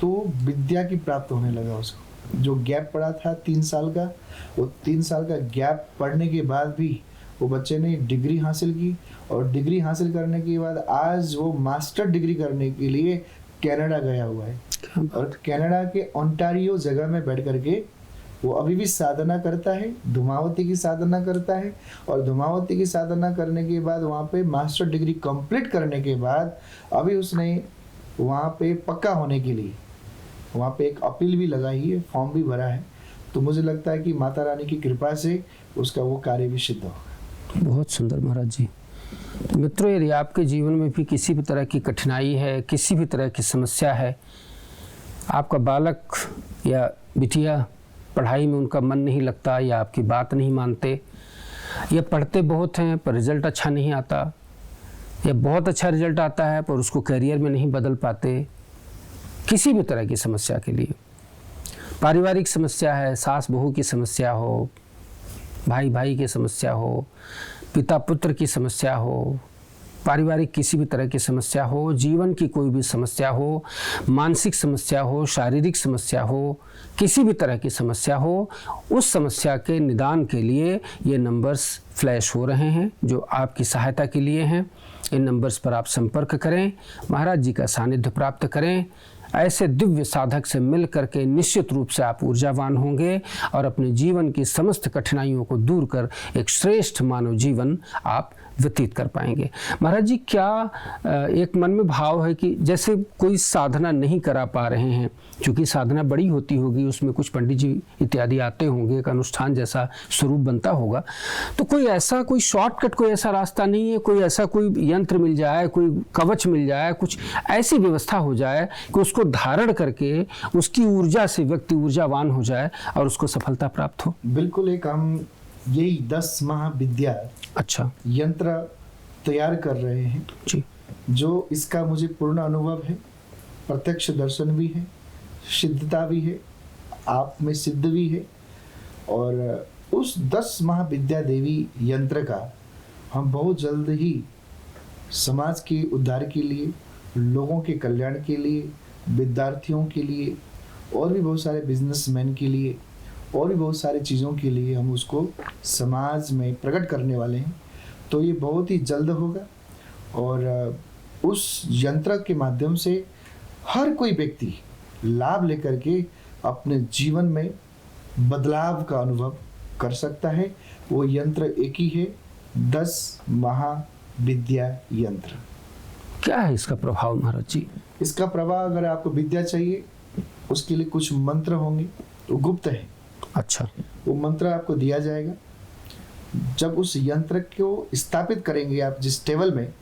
Speaker 2: तो विद्या की प्राप्त होने लगा उसको। जो गैप पड़ा था 3 साल का, वो 3 साल का गैप पढ़ने के बाद भी वो बच्चे ने डिग्री हासिल की और डिग्री हासिल करने के बाद आज वो मास्टर डिग्री करने के लिए कनाडा गया हुआ है और कनाडा के ओंटारियो जगह में बैठ करके वो अभी भी साधना करता है, धूमावती की साधना करता है। और धूमावती की साधना करने के बाद वहाँ पे मास्टर डिग्री कंप्लीट करने के बाद अभी उसने वहाँ पे पक्का होने के लिए वहाँ पे एक अपील भी लगाई है, फॉर्म भी भरा है। तो मुझे लगता है कि माता रानी की कृपा से उसका वो कार्य भी सिद्ध होगा।
Speaker 1: बहुत सुंदर महाराज जी। तो मित्रों, यदि आपके जीवन में भी किसी भी तरह की कठिनाई है, किसी भी तरह की समस्या है, आपका बालक या बिटिया पढ़ाई में उनका मन नहीं लगता या आपकी बात नहीं मानते, या पढ़ते बहुत हैं पर रिजल्ट अच्छा नहीं आता, या बहुत अच्छा रिजल्ट आता है पर उसको करियर में नहीं बदल पाते, किसी भी तरह की समस्या के लिए, पारिवारिक समस्या है, सास बहू की समस्या हो, भाई भाई की समस्या हो, पिता पुत्र की समस्या हो, पारिवारिक किसी भी तरह की समस्या हो, जीवन की कोई भी समस्या हो, मानसिक समस्या हो, शारीरिक समस्या हो, किसी भी तरह की समस्या हो, उस समस्या के निदान के लिए ये नंबर्स फ्लैश हो रहे हैं जो आपकी सहायता के लिए हैं। इन नंबर्स पर आप संपर्क करें, महाराज जी का सानिध्य प्राप्त करें। ऐसे दिव्य साधक से मिल करके निश्चित रूप से आप ऊर्जावान होंगे और अपने जीवन की समस्त कठिनाइयों को दूर कर एक श्रेष्ठ मानव जीवन आप व्यतीत कर पाएंगे। महाराज जी, क्या एक मन में भाव है कि जैसे कोई साधना नहीं करा पा रहे हैं, क्योंकि साधना बड़ी होती होगी, उसमें कुछ पंडित जी इत्यादि आते होंगे, एक अनुष्ठान जैसा स्वरूप बनता होगा, तो कोई शॉर्टकट, कोई ऐसा रास्ता नहीं है, कोई ऐसा कोई यंत्र मिल जाए, कोई कवच मिल जाए, कुछ ऐसी व्यवस्था हो जाए कि उसको धारण करके उसकी ऊर्जा से व्यक्ति ऊर्जावान हो जाए और उसको सफलता प्राप्त हो?
Speaker 2: बिल्कुल, एक हम यही 10 महाविद्या
Speaker 1: अच्छा
Speaker 2: यंत्र तैयार कर रहे हैं,
Speaker 1: जी
Speaker 2: जो इसका मुझे पूर्ण अनुभव है, प्रत्यक्ष दर्शन भी है, सिद्धता भी है, आप में सिद्ध भी है। और उस 10 महाविद्या देवी यंत्र का हम बहुत जल्द ही समाज के उद्धार के लिए, लोगों के कल्याण के लिए, विद्यार्थियों के लिए और भी बहुत सारे बिजनेसमैन के लिए और भी बहुत सारी चीज़ों के लिए हम उसको समाज में प्रकट करने वाले हैं। तो ये बहुत ही जल्द होगा और उस यंत्र के माध्यम से हर कोई व्यक्ति लाभ लेकर के अपने जीवन में बदलाव का अनुभव कर सकता है। वो यंत्र एक ही है, 10 महाविद्या यंत्र।
Speaker 1: क्या है इसका प्रभाव महाराज जी?
Speaker 2: इसका प्रभाव, अगर आपको विद्या चाहिए उसके लिए कुछ मंत्र होंगे, वो गुप्त है।
Speaker 1: अच्छा,
Speaker 2: वो मंत्र आपको दिया जाएगा। जब उस यंत्र को स्थापित करेंगे आप जिस टेबल में,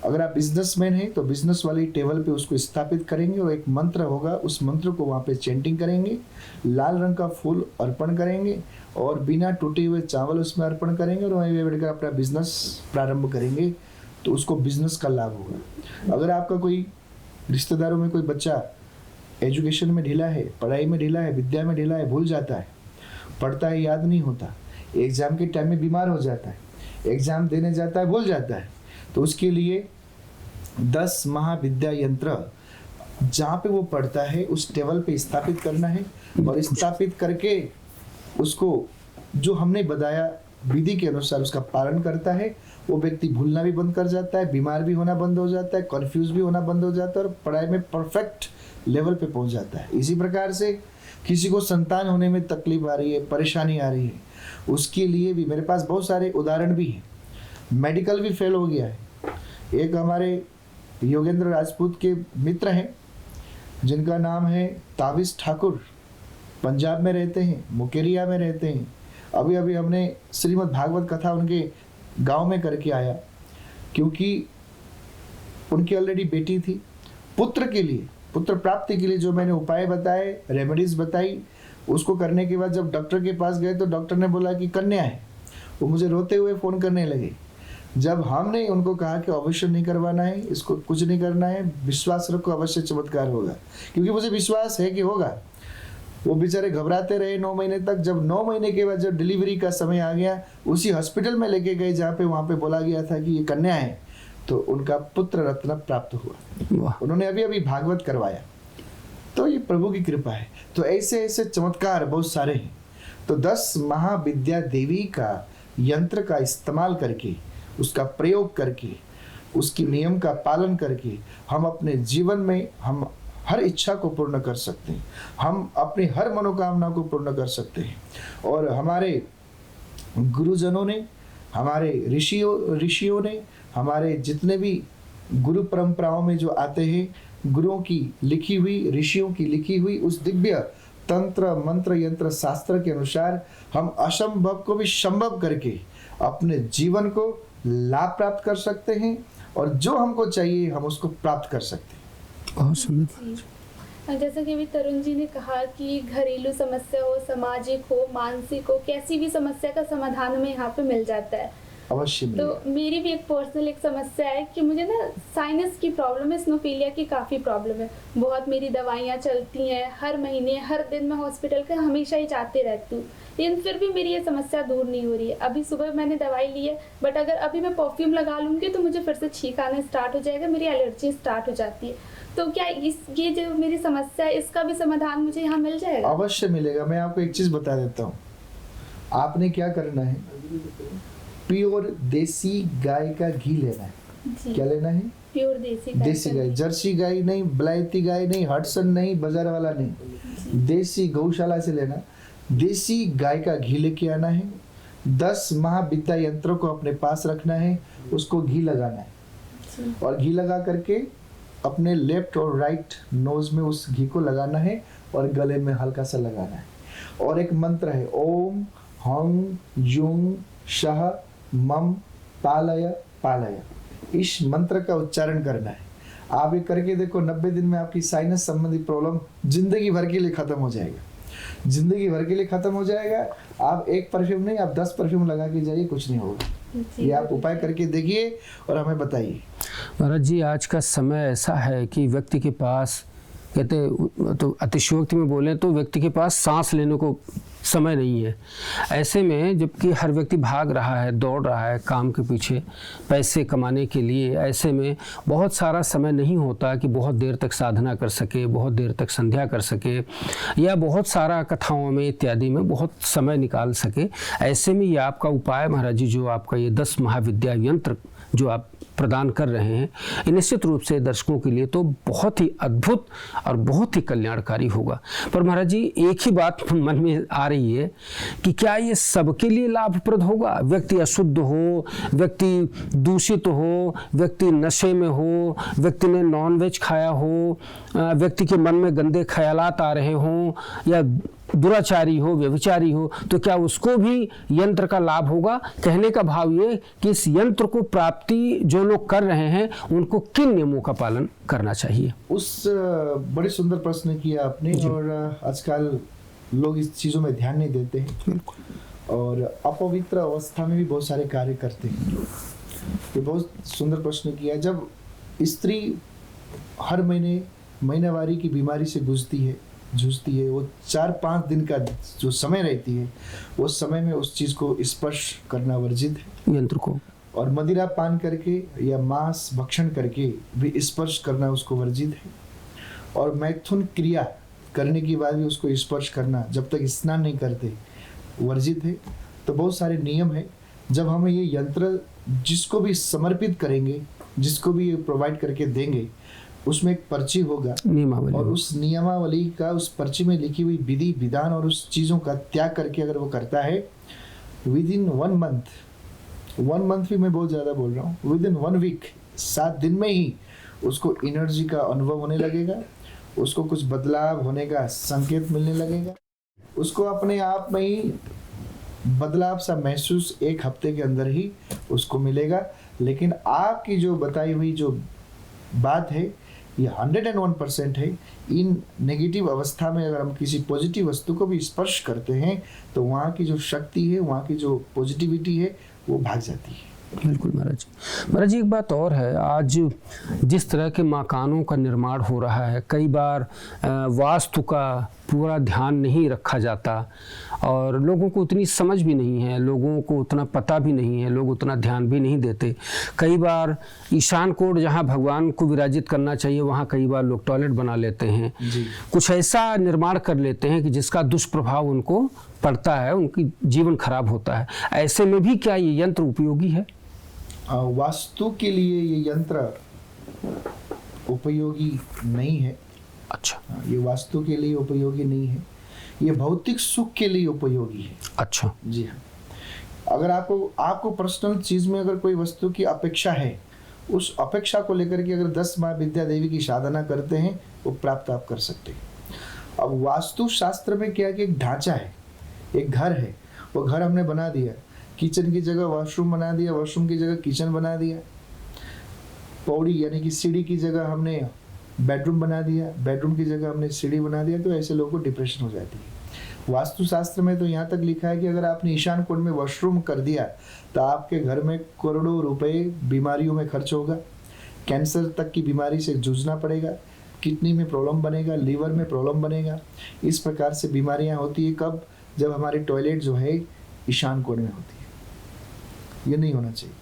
Speaker 2: अगर आप बिजनेसमैन हैं तो बिजनेस वाली टेबल पे उसको स्थापित करेंगे और एक मंत्र होगा, उस मंत्र को वहाँ पे चैंटिंग करेंगे, लाल रंग का फूल अर्पण करेंगे और बिना टूटे हुए चावल उसमें अर्पण करेंगे और वहीं बैठकर अपना बिजनेस प्रारंभ करेंगे तो उसको बिजनेस का लाभ होगा। अगर आपका कोई रिश्तेदारों में कोई बच्चा एजुकेशन में ढीला है, पढ़ाई में ढीला है, विद्या में ढीला है, भूल जाता है, पढ़ता है याद नहीं होता, एग्जाम के टाइम में बीमार हो जाता है, एग्जाम देने जाता है भूल जाता है, तो उसके लिए 10 महाविद्या यंत्र जहाँ पे वो पढ़ता है उस टेबल पे स्थापित करना है और स्थापित करके उसको जो हमने बताया विधि के अनुसार उसका पालन करता है, वो व्यक्ति भूलना भी बंद कर जाता है, बीमार भी होना बंद हो जाता है, कंफ्यूज भी होना बंद हो जाता है और पढ़ाई में परफेक्ट लेवल पे पहुंच जाता है। इसी प्रकार से किसी को संतान होने में तकलीफ आ रही है, परेशानी आ रही है, उसके लिए भी मेरे पास बहुत सारे उदाहरण भी हैं। मेडिकल भी फेल हो गया है। एक हमारे योगेंद्र राजपूत के मित्र हैं जिनका नाम है ताविश ठाकुर, पंजाब में रहते हैं, मुकेरिया में रहते हैं। अभी अभी हमने श्रीमद् भागवत कथा उनके गांव में करके आया, क्योंकि उनकी ऑलरेडी बेटी थी। पुत्र के लिए, पुत्र प्राप्ति के लिए जो मैंने उपाय बताए, रेमेडीज बताई, उसको करने के बाद जब डॉक्टर के पास गए तो डॉक्टर ने बोला कि कन्या है। वो मुझे रोते हुए फ़ोन करने लगे। जब हमने उनको कहा कि ऑपरेशन नहीं करवाना है, इसको कुछ नहीं करना है, विश्वास रखो अवश्य चमत्कार होगा, क्योंकि मुझे विश्वास है कि होगा। वो बेचारे घबराते रहे 9 महीने तक। जब 9 महीने के बाद जब डिलीवरी का समय आ गया, उसी हॉस्पिटल में लेके गए जहाँ पे वहाँ पे बोला गया था कि ये कन्या है, तो उनका पुत्र रत्न प्राप्त हुआ। उन्होंने अभी अभी भागवत करवाया। तो ये प्रभु की कृपा है। तो ऐसे ऐसे चमत्कार बहुत सारे हैं। तो 10 महाविद्या देवी का यंत्र का इस्तेमाल करके, उसका प्रयोग करके, उसकी नियम का पालन करके हम अपने जीवन में हम हर इच्छा को पूर्ण कर सकते हैं, हम अपनी हर मनोकामना को पूर्ण कर सकते हैं। और हमारे गुरुजनों ने, हमारे ऋषियों ने, हमारे जितने भी गुरु परंपराओं में जो आते हैं, गुरुओं की लिखी हुई, ऋषियों की लिखी हुई उस दिव्य तंत्र मंत्र यंत्र शास्त्र के अनुसार हम असंभव को भी संभव करके अपने जीवन को लाभ प्राप्त कर सकते हैं और जो हमको चाहिए हम उसको प्राप्त कर सकते हैं।
Speaker 1: बहुत सुंदर।
Speaker 3: जैसा कि अभी तरुण जी ने कहा कि घरेलू समस्या हो, सामाजिक हो, मानसिक हो, कैसी भी समस्या का समाधान हमें यहाँ पे मिल जाता है।
Speaker 2: अवश्य।
Speaker 3: तो मेरी भी एक पर्सनल एक समस्या है कि मुझे ना साइनस की प्रॉब्लम है, स्नोफिलिया की काफ़ी प्रॉब्लम है। बहुत मेरी दवाइयाँ चलती हैं, हर महीने हर दिन मैं हॉस्पिटल का हमेशा ही जाते रहती हूँ, लेकिन फिर भी मेरी ये समस्या दूर नहीं हो रही है। अभी सुबह मैंने दवाई ली है, बट अगर अभी मैं परफ्यूम लगा लूँगी तो मुझे फिर से छींक आना स्टार्ट हो जाएगा, मेरी एलर्जी स्टार्ट हो जाती है। तो क्या ये जो मेरी समस्या है इसका भी समाधान मुझे यहाँ मिल जाएगा?
Speaker 2: अवश्य मिलेगा। मैं आपको एक चीज़ बता देता हूँ। आपने क्या करना है, प्योर देसी गाय का घी लेना है। क्या लेना है?
Speaker 3: प्योर देसी
Speaker 2: गाय, जर्सी गाय नहीं, बलायती गाय नहीं, हटसन नहीं, बाजार वाला नहीं, देसी गौशाला से लेना। देसी गाय का घी लेके आना है। 10 महाविद्या यंत्रों को अपने पास रखना है, उसको घी लगाना है और घी लगा करके अपने लेफ्ट और राइट नोज में उस घी को लगाना है और गले में हल्का सा लगाना है। और एक मंत्र है, ओम हं युं शह मम पालय पालय। इस मंत्र का उच्चारण करना है। आप ये करके देखो, 90 दिन में आपकी साइनस संबंधी प्रॉब्लम जिंदगी भर के लिए खत्म हो जाएगा। जिंदगी भर के लिए खत्म हो जाएगा। आप एक परफ्यूम नहीं, आप 10 परफ्यूम लगा के जाइए, कुछ नहीं होगा।
Speaker 3: जी,
Speaker 2: ये आप उपाय करके देखिए और हमें बताइए।
Speaker 1: महाराज जी, आज का समय ऐसा है कि व्यक्ति के पास, कहते तो अतिशयोक्ति में बोलें तो व्यक्ति के पास सांस लेने को समय नहीं है। ऐसे में जबकि हर व्यक्ति भाग रहा है, दौड़ रहा है काम के पीछे पैसे कमाने के लिए, ऐसे में बहुत सारा समय नहीं होता कि बहुत देर तक साधना कर सके, बहुत देर तक संध्या कर सके, या बहुत सारा कथाओं में इत्यादि में बहुत समय निकाल सके। ऐसे में ये आपका उपाय महाराज जी, जो आपका ये 10 महाविद्या यंत्र जो आप प्रदान कर रहे हैं, ये निश्चित रूप से दर्शकों के लिए तो बहुत ही अद्भुत और बहुत ही कल्याणकारी होगा। पर महाराज जी, एक ही बात मन में आ रही है कि क्या ये सबके लिए लाभप्रद होगा? व्यक्ति अशुद्ध हो, व्यक्ति दूषित हो, व्यक्ति नशे में हो, व्यक्ति ने नॉनवेज खाया हो, व्यक्ति के मन में गंदे ख्यालात आ रहे हों, या दुराचारी हो, व्यभिचारी हो, तो क्या उसको भी यंत्र का लाभ होगा? कहने का भाव ये कि इस यंत्र को प्राप्ति जो लोग कर रहे हैं उनको किन नियमों का पालन करना चाहिए?
Speaker 2: उस बड़े सुंदर प्रश्न किया आपने। और आजकल लोग इस चीज़ों में ध्यान नहीं देते हैं और अपवित्र अवस्था में भी बहुत सारे कार्य करते हैं। ये बहुत सुंदर प्रश्न किया। जब स्त्री हर महीनावारी की बीमारी से जूझती है, वो 4-5 दिन का जो समय रहती है, वो समय में उस चीज़ को स्पर्श करना वर्जित है,
Speaker 1: यंत्र को।
Speaker 2: और मदिरा पान करके या मांस भक्षण करके भी स्पर्श करना उसको वर्जित है, और मैथुन क्रिया करने के बाद भी उसको स्पर्श करना जब तक स्नान नहीं करते वर्जित है। तो बहुत सारे नियम है। जब हम ये यंत्र जिसको भी समर्पित करेंगे, जिसको भी प्रोवाइड करके देंगे, उसमें एक पर्ची होगा,
Speaker 1: नियमावली,
Speaker 2: और उस नियमावली का, उस पर्ची में लिखी हुई विधि विधान और उस चीज़ों का त्याग करके अगर वो करता है, विद इन 1 मंथ भी मैं बहुत ज़्यादा बोल रहा हूँ, विद इन 1 वीक, 7 दिन में ही उसको एनर्जी का अनुभव होने लगेगा, उसको कुछ बदलाव होने का संकेत मिलने लगेगा, उसको अपने आप में ही बदलाव सा महसूस 1 हफ्ते के अंदर ही उसको मिलेगा। लेकिन आपकी जो बताई हुई जो बात है, ये 101% है। इन नेगेटिव अवस्था में अगर हम किसी पॉजिटिव वस्तु को भी स्पर्श करते हैं तो वहाँ की जो शक्ति है, वहाँ की जो पॉजिटिविटी है, वो भाग जाती है।
Speaker 1: बिल्कुल महाराज जी। महाराज जी, एक बात और है, आज जिस तरह के मकानों का निर्माण हो रहा है, कई बार वास्तु का पूरा ध्यान नहीं रखा जाता और लोगों को उतनी समझ भी नहीं है, लोगों को उतना पता भी नहीं है, लोग उतना ध्यान भी नहीं देते। कई बार ईशान कोण जहाँ भगवान को विराजित करना चाहिए, वहाँ कई बार लोग टॉयलेट बना लेते हैं, कुछ ऐसा निर्माण कर लेते हैं कि जिसका दुष्प्रभाव उनको पड़ता है, उनकी जीवन खराब होता है। ऐसे में भी क्या ये यंत्र उपयोगी है?
Speaker 2: वास्तु के लिए ये यंत्र उपयोगी नहीं है।
Speaker 1: अच्छा,
Speaker 2: ये वास्तु के लिए उपयोगी नहीं है, ये भौतिक सुख के लिए उपयोगी है।
Speaker 1: अच्छा
Speaker 2: जी हाँ। अगर आपको पर्सनल चीज में अगर कोई वस्तु की अपेक्षा है, उस अपेक्षा को लेकर के अगर 10 माँ विद्या देवी की साधना करते हैं, वो प्राप्त आप कर सकते हैं। अब वास्तु शास्त्र में क्या है कि एक ढांचा है, एक घर है, वो घर हमने बना दिया, किचन की जगह वॉशरूम बना दिया, वॉशरूम की जगह किचन बना दिया, पौड़ी यानी कि सीढ़ी की जगह हमने बेडरूम बना दिया, बेडरूम की जगह हमने सीढ़ी बना दिया, तो ऐसे लोगों को डिप्रेशन हो जाती है। वास्तुशास्त्र में तो यहाँ तक लिखा है कि अगर आपने ईशान कोण में वॉशरूम कर दिया तो आपके घर में करोड़ों रुपए बीमारियों में खर्च होगा, कैंसर तक की बीमारी से जूझना पड़ेगा, किडनी में प्रॉब्लम बनेगा, लीवर में प्रॉब्लम बनेगा। इस प्रकार से बीमारियाँ होती है कब? जब हमारे टॉयलेट जो है ईशान कोण में होती है। ये नहीं होना चाहिए।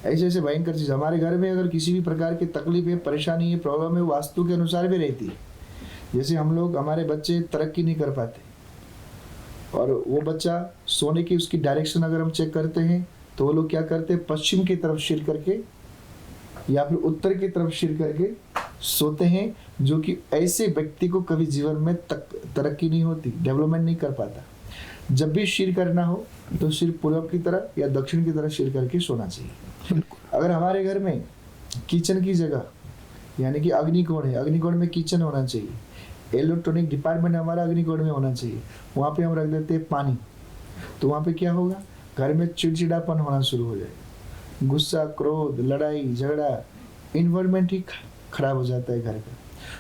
Speaker 2: ऐसे ऐसे भयंकर चीज़ हमारे घर में अगर किसी भी प्रकार की तकलीफ है, परेशानी है, प्रॉब्लम है, वास्तु के अनुसार भी रहती है। जैसे हमारे बच्चे तरक्की नहीं कर पाते और वो बच्चा सोने की उसकी डायरेक्शन अगर हम चेक करते हैं तो वो लोग क्या करते हैं, पश्चिम की तरफ सिर करके या फिर उत्तर की तरफ सिर करके सोते हैं, जो कि ऐसे व्यक्ति को कभी जीवन में तरक्की नहीं होती, डेवलपमेंट नहीं कर पाता। जब भी सिर करना हो तो सिर पूर्व की तरफ या दक्षिण की तरफ सिर करके सोना चाहिए। अगर हमारे घर में किचन की जगह यानी कि अग्निकोण है, अग्निकोण में किचन होना चाहिए, इलेक्ट्रॉनिक डिपार्टमेंट हमारा अग्निकोण में होना चाहिए, वहाँ पे हम रख देते हैं पानी, तो वहाँ पे क्या होगा, घर में चिड़चिड़ापन होना शुरू हो जाएगा, गुस्सा, क्रोध, लड़ाई झगड़ा, इन्वायरमेंट ही खराब हो जाता है घर का,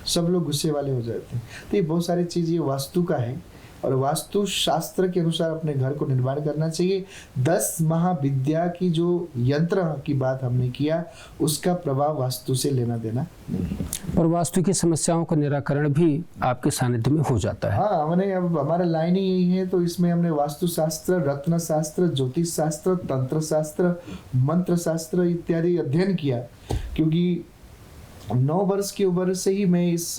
Speaker 2: सब लोग गुस्से वाले हो जाते हैं। तो ये बहुत सारी चीज़ ये वास्तु का है। और वास्तु शास्त्र के अनुसार अपने घर को निर्माण करना चाहिए। 10 महाविद्या की जो यंत्र की बात हमने किया, उसका प्रभाव वास्तु से लेना देना नहीं।
Speaker 1: और वास्तु की समस्याओं का निराकरण भी आपके सानिध्य में हो जाता है।
Speaker 2: हाँ, हमने अब हमारा लाइन ही यही है, तो इसमें हमने वास्तु शास्त्र, रत्न शास्त्र, ज्योतिष शास्त्र, तंत्र शास्त्र, मंत्र शास्त्र इत्यादि अध्ययन किया, क्योंकि 9 वर्ष की उम्र से ही मैं इस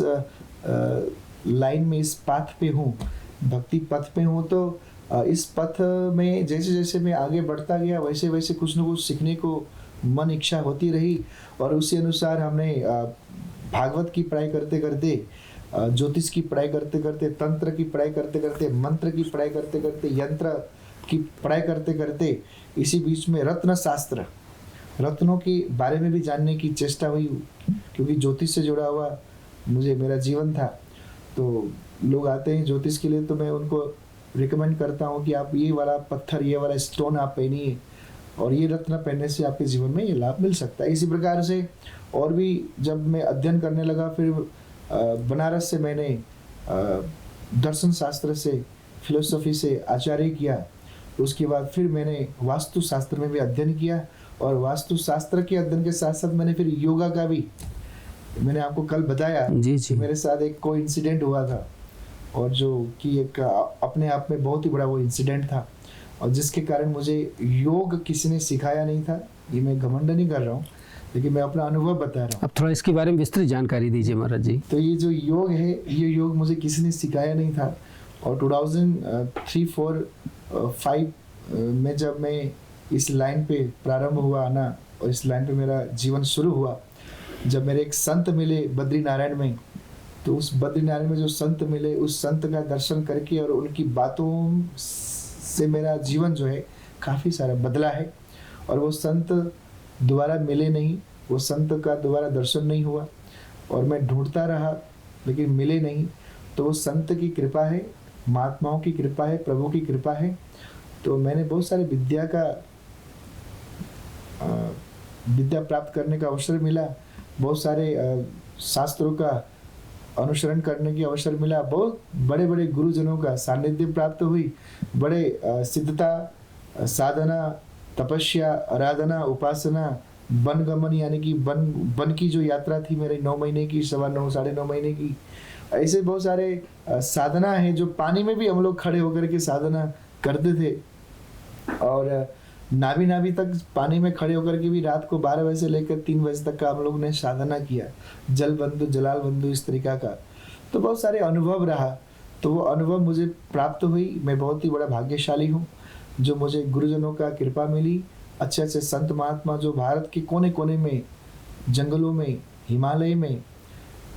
Speaker 2: लाइन में, इस पाथ पे हूँ, भक्ति पथ पे हूँ। तो इस पथ में जैसे जैसे मैं आगे बढ़ता गया, वैसे वैसे कुछ न कुछ सीखने को मन इच्छा होती रही, और उसी अनुसार हमने भागवत की पढ़ाई करते करते, ज्योतिष की पढ़ाई करते करते, तंत्र की पढ़ाई करते करते, मंत्र की पढ़ाई करते करते, यंत्र की पढ़ाई करते करते, इसी बीच में रत्न शास्त्र, रत्नों के बारे में भी जानने की चेष्टा हुई, क्योंकि ज्योतिष से जुड़ा हुआ मुझे मेरा जीवन था। तो लोग आते हैं ज्योतिष के लिए, तो मैं उनको रिकमेंड करता हूँ कि आप ये वाला पत्थर, ये वाला स्टोन आप पहनिए, और ये रत्न पहनने से आपके जीवन में ये लाभ मिल सकता है। इसी प्रकार से और भी जब मैं अध्ययन करने लगा, फिर बनारस से मैंने दर्शन शास्त्र से, फिलोसफी से आचार्य किया। उसके बाद फिर मैंने वास्तु शास्त्र में भी अध्ययन किया, और वास्तु शास्त्र के अध्ययन के साथ साथ मैंने फिर योगा का भी, मैंने आपको कल बताया
Speaker 1: जी।
Speaker 2: मेरे साथ एक कोई इंसिडेंट हुआ था, और जो कि एक अपने आप में बहुत ही बड़ा वो इंसिडेंट था, और जिसके कारण मुझे योग किसी ने सिखाया नहीं था। ये मैं घमंड नहीं कर रहा हूँ, लेकिन मैं अपना अनुभव बता रहा हूँ।
Speaker 1: अब थोड़ा इसके बारे में विस्तृत जानकारी दीजिए महाराज जी।
Speaker 2: तो ये जो योग है, ये योग मुझे किसी ने सिखाया नहीं था, और 2003, 4, 5 में जब मैं इस लाइन पे प्रारंभ हुआ आना, और इस लाइन पे मेरा जीवन शुरू हुआ, जब मेरे एक संत मिले बद्री नारायण में, तो उस बद्री नारायण में जो संत मिले, उस संत का दर्शन करके और उनकी बातों से मेरा जीवन जो है काफ़ी सारा बदला है। और वो संत दोबारा मिले नहीं, वो संत का दोबारा दर्शन नहीं हुआ, और मैं ढूंढता रहा लेकिन मिले नहीं। तो वो संत की कृपा है, महात्माओं की कृपा है, प्रभु की कृपा है। तो मैंने बहुत सारे विद्या प्राप्त करने का अवसर मिला, बहुत सारे शास्त्रों का अनुसरण करने की अवसर मिला, बहुत बड़े बड़े गुरुजनों का सानिध्य प्राप्त हुई, बड़े सिद्धता, साधना, तपस्या, आराधना, उपासना, बनगमन, यानी कि बन की जो यात्रा थी मेरी 9 महीने की, 9.25 साढ़े 9 महीने की, ऐसे बहुत सारे साधना है जो पानी में भी हम लोग खड़े होकर के साधना करते थे, और नाभि तक पानी में खड़े होकर के भी रात को 12 बजे से लेकर 3 बजे तक का हम लोग ने साधना किया, जल बंधु, जलाल बंधु, इस तरीका का। तो बहुत सारे अनुभव रहा, तो वो अनुभव मुझे प्राप्त हुई। मैं बहुत ही बड़ा भाग्यशाली हूँ जो मुझे गुरुजनों का कृपा मिली, अच्छे अच्छे संत महात्मा जो भारत के कोने कोने में, जंगलों में, हिमालय में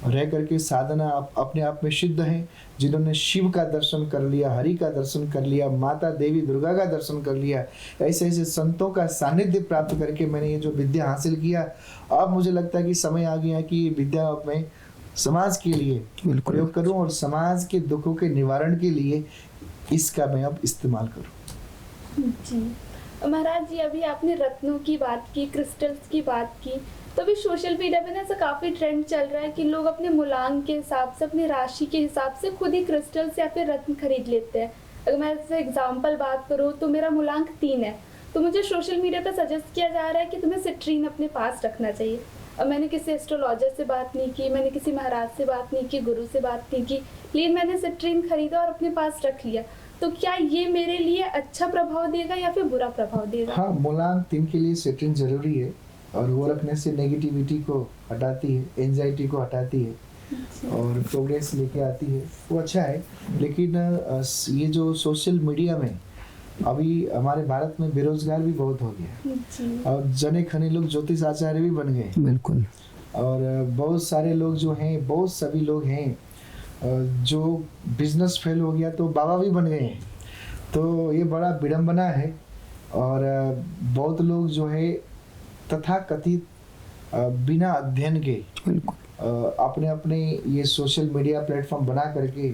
Speaker 2: रह करके साधना अपने आप में सिद्ध हैं, जिन्होंने शिव का दर्शन कर लिया, हरि का दर्शन कर लिया, माता देवी दुर्गा का दर्शन कर लिया। ऐसे ऐसे संतों का सानिध्य प्राप्त करके मैंने ये जो विद्या हासिल किया, अब मुझे लगता है कि समय आ गया कि ये विद्या मैं समाज के लिए प्रयोग करूं, और समाज के दुखों के निवारण के लिए इसका मैं अब इस्तेमाल करूं।
Speaker 3: जी महाराज जी, अभी आपने रत्नों की बात की, क्रिस्टल्स की बात की, तो अभी सोशल मीडिया पे ना ऐसा काफ़ी ट्रेंड चल रहा है कि लोग अपने मूलांक के हिसाब से, अपनी राशि के हिसाब से खुद ही क्रिस्टल्स या फिर रत्न खरीद लेते हैं। अगर मैं ऐसे एग्जांपल बात करूँ तो मेरा मूलांक 3 है, तो मुझे सोशल मीडिया पे सजेस्ट किया जा रहा है कि तुम्हें सिट्रीन अपने पास रखना चाहिए। अब मैंने किसी एस्ट्रोलॉजर से बात नहीं की, मैंने किसी महाराज से बात नहीं की, गुरु से बात नहीं की, लेकिन मैंने सिट्रीन खरीदा और अपने पास रख लिया। तो क्या ये मेरे लिए अच्छा प्रभाव देगा या फिर बुरा प्रभाव देगा?
Speaker 2: हाँ, मूलांक 3 के लिए सिट्रीन जरूरी है, और वो रखने से नेगेटिविटी को हटाती है, एंजाइटी को हटाती है, और प्रोग्रेस लेके आती है, वो अच्छा है। लेकिन ये जो सोशल मीडिया में अभी हमारे भारत में बेरोजगार भी बहुत हो गया, और जने खने लोग ज्योतिष आचार्य भी बन गए,
Speaker 1: बिल्कुल,
Speaker 2: और बहुत सारे लोग जो हैं, बहुत सभी लोग हैं जो बिजनेस फेल हो गया तो बाबा भी बन गए हैं। तो ये बड़ा विडंबना है, और बहुत लोग जो है तथाकथित बिना अध्ययन के अपने अपने ये सोशल मीडिया प्लेटफॉर्म बना करके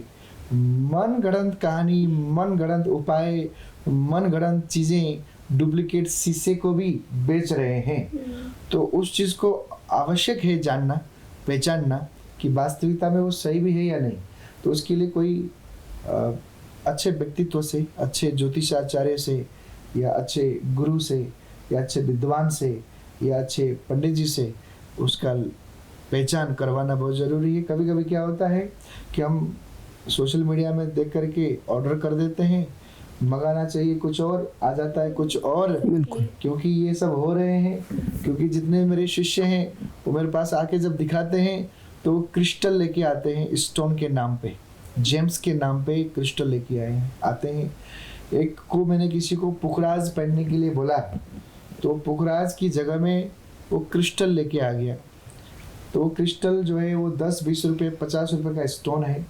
Speaker 2: मन गढ़ंत कहानी, मन गढ़ंत उपाय, मन गढ़ंत चीज़ें, डुप्लीकेट शीशे को भी बेच रहे हैं। तो उस चीज़ को आवश्यक है जानना, पहचानना कि वास्तविकता में वो सही भी है या नहीं। तो उसके लिए कोई अच्छे व्यक्तित्व से, अच्छे ज्योतिषाचार्य से, या अच्छे गुरु से, या अच्छे विद्वान से, या अच्छे पंडित जी से उसका पहचान करवाना बहुत ज़रूरी है। कभी कभी क्या होता है कि हम सोशल मीडिया में देख करके ऑर्डर कर देते हैं, मंगाना चाहिए कुछ और, आ जाता है कुछ और।
Speaker 1: बिल्कुल।
Speaker 2: क्योंकि ये सब हो रहे हैं, क्योंकि जितने मेरे शिष्य हैं वो मेरे पास आके जब दिखाते हैं तो वो क्रिस्टल लेके आते हैं, स्टोन के नाम पे, जेम्स के नाम पे क्रिस्टल लेके आते हैं। एक को मैंने किसी को पुखराज पहनने के लिए बोला, तो पुखराज की जगह में वो क्रिस्टल लेके आ गया। तो वो क्रिस्टल जो है वो 10-20 रुपये 50 रुपये का स्टोन है।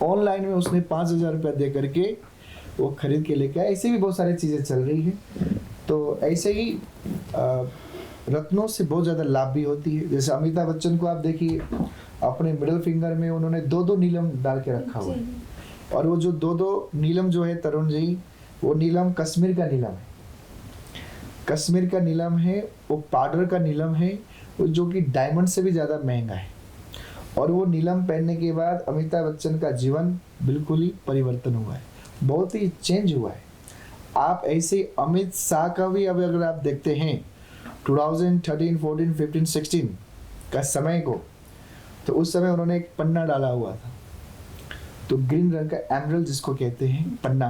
Speaker 2: ऑनलाइन में उसने 5,000 रुपया दे करके वो खरीद के लेके आया। ऐसे भी बहुत सारी चीज़ें चल रही हैं। तो ऐसे ही रत्नों से बहुत ज़्यादा लाभ भी होती है। जैसे अमिताभ बच्चन को आप देखिए, अपने मिडिल फिंगर में उन्होंने 2-2 नीलम डाल के रखा हुआ है। और वो जो 2-2 नीलम जो है तरुण जी, वो नीलम कश्मीर का नीलम है। कश्मीर का नीलम है, वो पाउडर का नीलम है, वो जो कि डायमंड से भी ज़्यादा महंगा है। और वो नीलम पहनने के बाद अमिताभ बच्चन का जीवन बिल्कुल ही परिवर्तन हुआ है, बहुत ही चेंज हुआ है। आप ऐसे अमित शाह का भी अब अगर आप देखते हैं 2013, 14, 15, 16 का समय को, तो उस समय उन्होंने एक पन्ना डाला हुआ था, तो ग्रीन रंग का एमरल्ड जिसको कहते हैं पन्ना।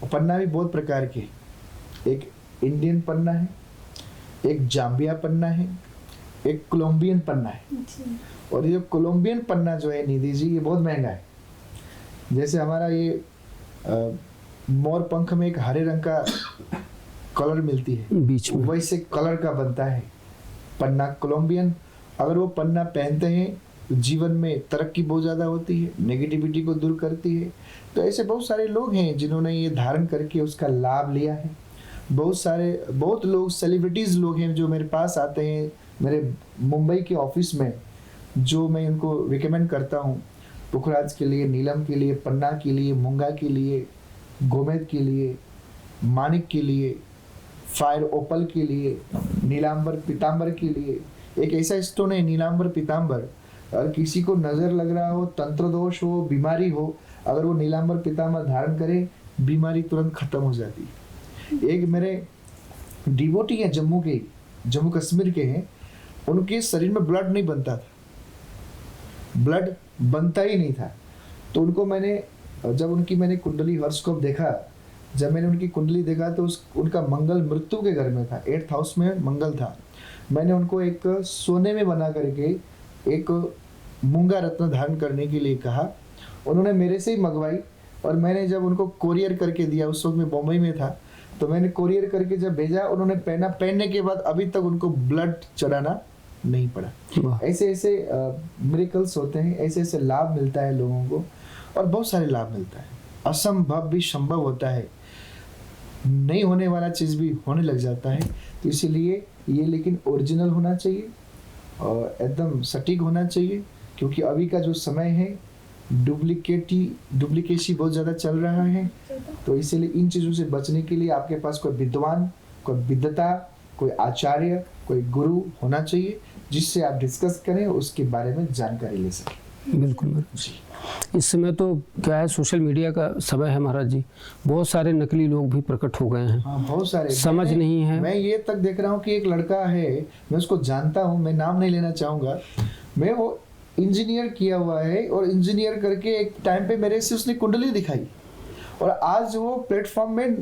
Speaker 2: और पन्ना भी बहुत प्रकार के, एक इंडियन पन्ना है, एक जाम्बिया पन्ना है, एक कोलंबियन पन्ना है। और ये कोलंबियन पन्ना जो है निधि जी, ये बहुत महंगा है। जैसे हमारा ये मोर पंख में एक हरे रंग का कलर मिलती है
Speaker 1: बीच में,
Speaker 2: वैसे कलर का बनता है पन्ना कोलंबियन। अगर वो पन्ना पहनते हैं तो जीवन में तरक्की बहुत ज़्यादा होती है, नेगेटिविटी को दूर करती है। तो ऐसे बहुत सारे लोग हैं जिन्होंने ये धारण करके उसका लाभ लिया है। बहुत लोग सेलिब्रिटीज़ लोग हैं जो मेरे पास आते हैं, मेरे मुंबई के ऑफिस में, जो मैं उनको रिकमेंड करता हूँ पुखराज के लिए, नीलम के लिए, पन्ना के लिए, मूंगा के लिए, गोमेद के लिए, मानिक के लिए, फायर ओपल के लिए, नीलांबर पीतांबर के लिए। एक ऐसा स्टोन है नीलांबर पीतांबर, अगर किसी को नज़र लग रहा हो, तंत्र दोष हो, बीमारी हो, अगर वो नीलांबर पीतांबर धारण करे, बीमारी तुरंत खत्म हो जाती है। एक मेरे डिवोटी हैं जम्मू कश्मीर के हैं, उनके शरीर में ब्लड नहीं बनता था, ब्लड बनता ही नहीं था। तो उनको मैंने जब मैंने कुंडली हॉरोस्कोप देखा, जब मैंने उनकी कुंडली देखा तो उनका मंगल मृत्यु के घर में था, 8th हाउस में मंगल था। मैंने उनको एक सोने में बना करके एक मूंगा रत्न धारण करने के लिए कहा, उन्होंने मेरे से ही मंगवाई। और मैंने जब उनको कोरियर करके दिया, उस वक्त मैं बम्बई में था, तो मैंने कोरियर करके जब भेजा, उन्होंने पहनने के बाद अभी तक उनको ब्लड चढ़ाना नहीं पड़ा। ऐसे मिरेकल्स होते हैं, ऐसे लाभ मिलता है लोगों को, और बहुत सारे लाभ मिलता है। असंभव भी संभव होता है, नहीं होने वाला चीज़ भी होने लग जाता है। तो इसीलिए ये लेकिन ओरिजिनल होना चाहिए और एकदम सटीक होना चाहिए, क्योंकि अभी का जो समय है डुप्लीकेसी बहुत ज़्यादा चल रहा है। तो इसीलिए इन चीज़ों से बचने के लिए आपके पास कोई विद्वान, कोई विद्वता, कोई आचार्य, कोई गुरु होना चाहिए, जिससे आप डिस्कस करें, उसके बारे में जानकारी ले सकें।
Speaker 1: बिल्कुल जी। इस समय तो क्या है, सोशल मीडिया का समय है महाराज जी, बहुत सारे नकली लोग भी प्रकट हो गए हैं।
Speaker 2: हाँ, बहुत सारे,
Speaker 1: समझ नहीं है।
Speaker 2: मैं ये तक देख रहा हूँ कि एक लड़का है, मैं उसको जानता हूँ, मैं नाम नहीं लेना चाहूँगा, मैं वो इंजीनियर किया हुआ है, और इंजीनियर करके एक टाइम पे मेरे से उसने कुंडली दिखाई, और आज वो प्लेटफॉर्म में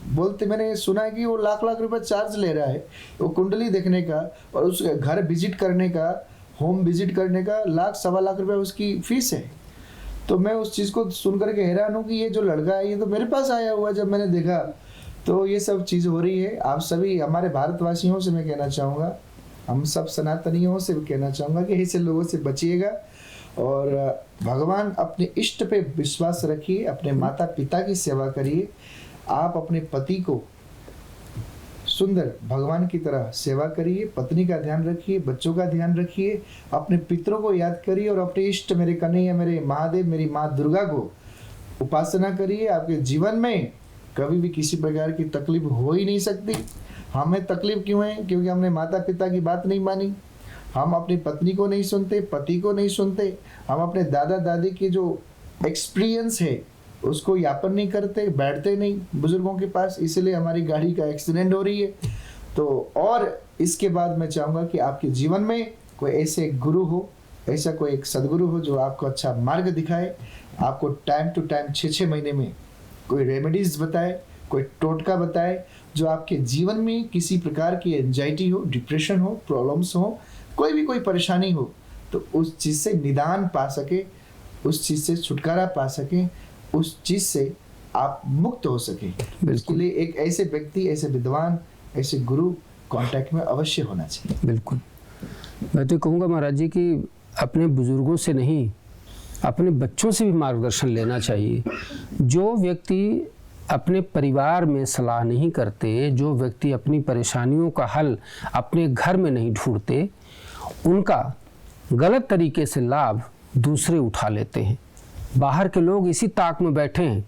Speaker 2: बोलते, मैंने सुना है कि वो लाख रुपए चार्ज ले रहा है वो कुंडली देखने का, और उस घर विजिट करने का, होम विजिट करने का 1-1.25 रुपए उसकी फीस है। तो मैं उस चीज़ को सुन करके हैरान हूँ कि ये जो लड़का है ये तो मेरे पास आया हुआ। जब मैंने देखा तो ये सब चीज़ हो रही है। आप सभी हमारे भारतवासियों से मैं कहना चाहूँगा, हम सब सनातनियों से भी कहना चाहूँगा कि ऐसे लोगों से बचिएगा, और भगवान अपने इष्ट पे विश्वास रखिए, अपने माता पिता की सेवा करिए, आप अपने पति को सुंदर भगवान की तरह सेवा करिए, पत्नी का ध्यान रखिए, बच्चों का ध्यान रखिए, अपने पितरों को याद करिए, और अपने इष्ट मेरे कन्हैया, मेरे महादेव, मेरी माँ दुर्गा को उपासना करिए। आपके जीवन में कभी भी किसी प्रकार की तकलीफ हो ही नहीं सकती। हमें तकलीफ क्यों है? क्योंकि हमने माता पिता की बात नहीं मानी, हम अपनी पत्नी को नहीं सुनते, पति को नहीं सुनते, हम अपने दादा दादी की जो एक्सपीरियंस है उसको यापन नहीं करते, बैठते नहीं बुजुर्गों के पास, इसलिए हमारी गाड़ी का एक्सीडेंट हो रही है। तो और इसके बाद मैं चाहूँगा कि आपके जीवन में कोई ऐसे गुरु हो, ऐसा कोई एक सदगुरु हो जो आपको अच्छा मार्ग दिखाए, आपको टाइम टू टाइम 6-6 महीने में कोई रेमेडीज बताए, कोई टोटका बताए, जो आपके जीवन में किसी प्रकार की एंजाइटी हो, डिप्रेशन हो, प्रॉब्लम्स हो, कोई परेशानी हो, तो उस चीज़ से निदान पा सके, उस चीज़ से छुटकारा पा सके, उस चीज़ से आप मुक्त हो सके। इसके लिए एक ऐसे व्यक्ति, ऐसे विद्वान, ऐसे गुरु कांटेक्ट में अवश्य होना चाहिए।
Speaker 1: बिल्कुल। मैं तो कहूँगा महाराज जी कि अपने बुजुर्गों से नहीं, अपने बच्चों से भी मार्गदर्शन लेना चाहिए। जो व्यक्ति अपने परिवार में सलाह नहीं करते, जो व्यक्ति अपनी परेशानियों का हल अपने घर में नहीं ढूंढते, उनका गलत तरीके से लाभ दूसरे उठा लेते हैं। बाहर के लोग इसी ताक में बैठे हैं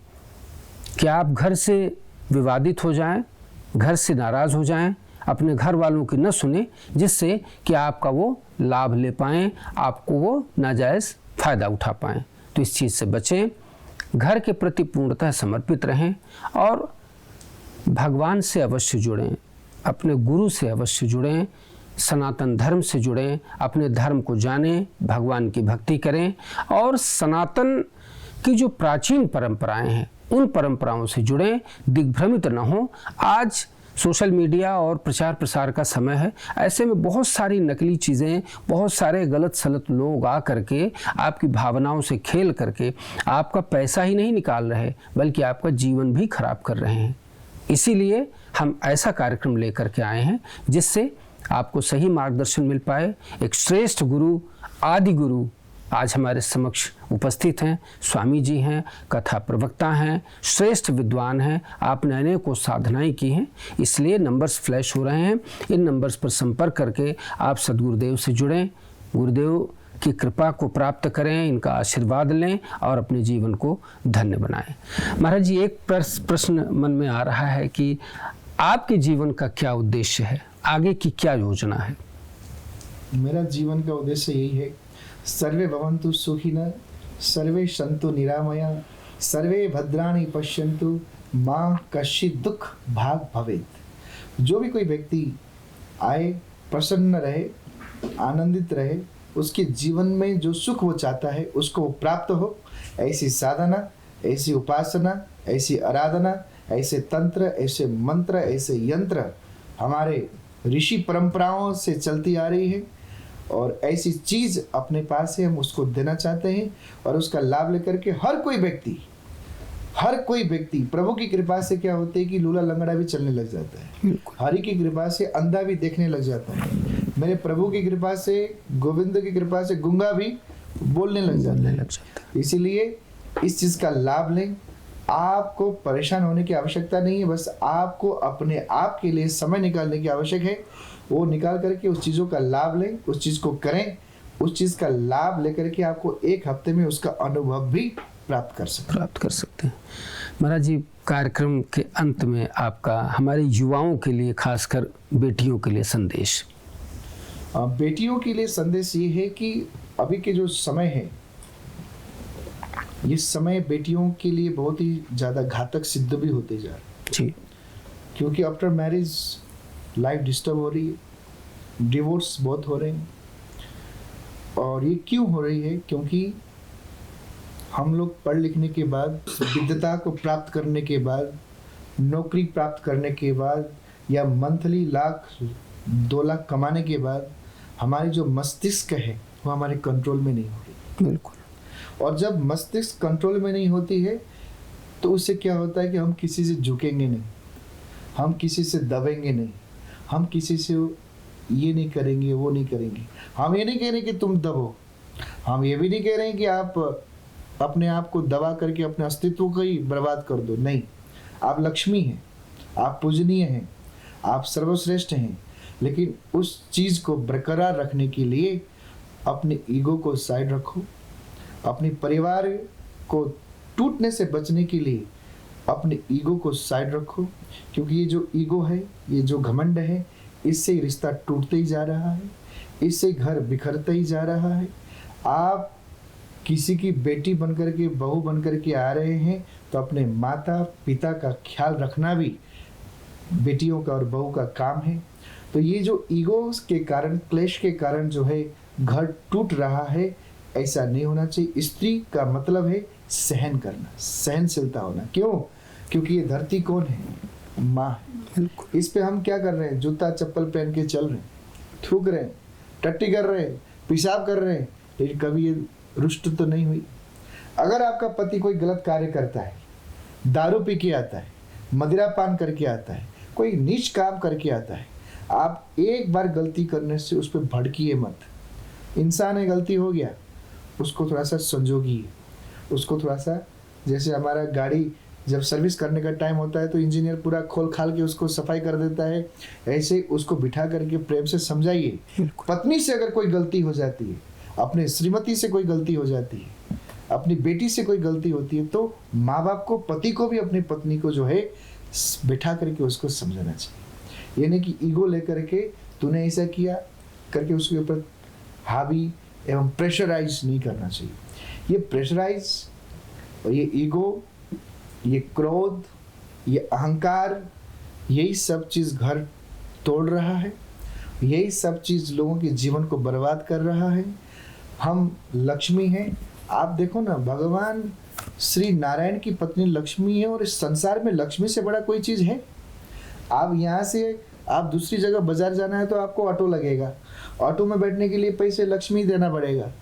Speaker 1: कि आप घर से विवादित हो जाएं, घर से नाराज़ हो जाएं, अपने घर वालों की न सुने, जिससे कि आपका वो लाभ ले पाएं, आपको वो नाजायज़ फ़ायदा उठा पाएं। तो इस चीज़ से बचें, घर के प्रति पूर्णतः समर्पित रहें और भगवान से अवश्य जुड़ें, अपने गुरु से अवश्य जुड़ें, सनातन धर्म से जुड़ें, अपने धर्म को जानें, भगवान की भक्ति करें और सनातन की जो प्राचीन परंपराएं हैं उन परंपराओं से जुड़ें, दिग्भ्रमित न हों। आज सोशल मीडिया और प्रचार प्रसार का समय है, ऐसे में बहुत सारी नकली चीज़ें, बहुत सारे गलत सलत लोग आ करके आपकी भावनाओं से खेल करके आपका पैसा ही नहीं निकाल रहे बल्कि आपका जीवन भी खराब कर रहे हैं। इसीलिए हम ऐसा कार्यक्रम लेकर के आए हैं जिससे आपको सही मार्गदर्शन मिल पाए। एक श्रेष्ठ गुरु, आदि गुरु आज हमारे समक्ष उपस्थित हैं। स्वामी जी हैं, कथा प्रवक्ता हैं, श्रेष्ठ विद्वान हैं, आपने अनेकों साधनाएं की हैं, इसलिए नंबर्स फ्लैश हो रहे हैं। इन नंबर्स पर संपर्क करके आप सद्गुरुदेव से जुड़ें, गुरुदेव की कृपा को प्राप्त करें, इनका आशीर्वाद लें और अपने जीवन को धन्य बनाएं। महाराज जी, एक प्रश्न मन में आ रहा है कि आपके जीवन का क्या उद्देश्य है, आगे की क्या योजना है?
Speaker 2: मेरा जीवन का उद्देश्य यही है, सर्वे भवन्तु सुखिनः, सर्वे सन्तु निरामया, सर्वे भद्राणि पश्यन्तु, मां कश्चित् दुख भाग भवेत्। जो भी कोई व्यक्ति आए प्रसन्न रहे, आनंदित रहे, उसके जीवन में जो सुख वो चाहता है उसको वो प्राप्त हो, ऐसी साधना, ऐसी उपासना, ऐसी आराधना, ऐसे तंत्र, ऐसे मंत्र, ऐसे यंत्र हमारे ऋषि परंपराओं से चलती आ रही है और ऐसी चीज़ अपने पास है, हम उसको देना चाहते हैं और उसका लाभ लेकर के हर कोई व्यक्ति प्रभु की कृपा से क्या होते है कि लूला लंगड़ा भी चलने लग जाता है, हरि की कृपा से अंधा भी देखने लग जाता है, मेरे प्रभु की कृपा से, गोविंद की कृपा से गूंगा भी बोलने लग जाता है। इसीलिए इस चीज़ का लाभ लें। आपको परेशान होने की आवश्यकता नहीं है, बस आपको अपने आप के लिए समय निकालने की आवश्यक है। वो निकाल करके उस चीज़ों का लाभ लें, उस चीज़ को करें, उस चीज़ का लाभ लेकर के आपको एक हफ्ते में उसका अनुभव भी प्राप्त कर सकते हैं।
Speaker 1: महाराज जी, कार्यक्रम के अंत में आपका हमारे युवाओं के लिए, खासकर बेटियों के लिए संदेश?
Speaker 2: बेटियों के लिए संदेश ये है कि अभी के जो समय है, ये समय बेटियों के लिए बहुत ही ज़्यादा घातक सिद्ध भी होते जा रहे हैं, क्योंकि आफ्टर मैरिज लाइफ डिस्टर्ब हो रही है, डिवोर्स बहुत हो रहे हैं। और ये क्यों हो रही है? क्योंकि हम लोग पढ़ लिखने के बाद, विद्वता को प्राप्त करने के बाद, नौकरी प्राप्त करने के बाद या मंथली 1-2 लाख कमाने के बाद हमारी जो मस्तिष्क है वो हमारे कंट्रोल में नहीं हो रही।
Speaker 1: बिल्कुल।
Speaker 2: और जब मस्तिष्क कंट्रोल में नहीं होती है तो उससे क्या होता है कि हम किसी से झुकेंगे नहीं, हम किसी से दबेंगे नहीं, हम किसी से ये नहीं करेंगे, वो नहीं करेंगे। हम ये नहीं कह रहे कि तुम दबो, हम ये भी नहीं कह रहे हैं कि आप अपने आप को दबा करके अपने अस्तित्व को ही बर्बाद कर दो। नहीं, आप लक्ष्मी हैं, आप पूजनीय हैं, आप सर्वश्रेष्ठ हैं, लेकिन उस चीज़ को बरकरार रखने के लिए अपने ईगो को साइड रखो। अपने परिवार को टूटने से बचने के लिए अपने ईगो को साइड रखो, क्योंकि ये जो ईगो है, ये जो घमंड है, इससे ही रिश्ता टूटते ही जा रहा है, इससे घर बिखरते ही जा रहा है। आप किसी की बेटी बनकर के बहू बनकर के आ रहे हैं तो अपने माता पिता का ख्याल रखना भी बेटियों का और बहू का काम है। तो ये जो ईगो के कारण, क्लेश के कारण जो है घर टूट रहा है, ऐसा नहीं होना चाहिए। स्त्री का मतलब है सहन करना, सहनशीलता होना। क्यों? क्योंकि ये धरती कौन है? माँ है। इस पे हम क्या कर रहे हैं? जूता चप्पल पहन के चल रहे हैं, थूक रहे हैं, टट्टी कर रहे हैं, पेशाब कर रहे हैं, लेकिन कभी ये रुष्ट तो नहीं हुई। अगर आपका पति कोई गलत कार्य करता है, दारू पी के आता है, मदिरा पान करके आता है, कोई नीच काम करके आता है, आप एक बार गलती करने से उस पर भड़किए मत। इंसान है, गलती हो गया, उसको थोड़ा सा संजोगिए, उसको थोड़ा सा, जैसे हमारा गाड़ी जब सर्विस करने का टाइम होता है तो इंजीनियर पूरा खोल खाल के उसको सफाई कर देता है, ऐसे उसको बिठा करके प्रेम से समझाइए। पत्नी से अगर कोई गलती हो जाती है, अपने श्रीमती से कोई गलती हो जाती है, अपनी बेटी से कोई गलती होती है, तो माँ बाप को, पति को भी अपनी पत्नी को जो है बिठा करके उसको समझाना चाहिए। यानी कि ईगो लेकर के तूने ऐसा किया करके उसके ऊपर हावी एवं प्रेशराइज नहीं करना चाहिए। ये प्रेशराइज और ये ईगो, ये क्रोध, ये अहंकार, यही सब चीज़ घर तोड़ रहा है, यही सब चीज़ लोगों के जीवन को बर्बाद कर रहा है। हम लक्ष्मी हैं। आप देखो ना, भगवान श्री नारायण की पत्नी लक्ष्मी है, और इस संसार में लक्ष्मी से बड़ा कोई चीज़ है? आप यहाँ से आप दूसरी जगह बाजार जाना है तो आपको ऑटो लगेगा, ऑटो में बैठने के लिए पैसे लक्ष्मी देना पड़ेगा।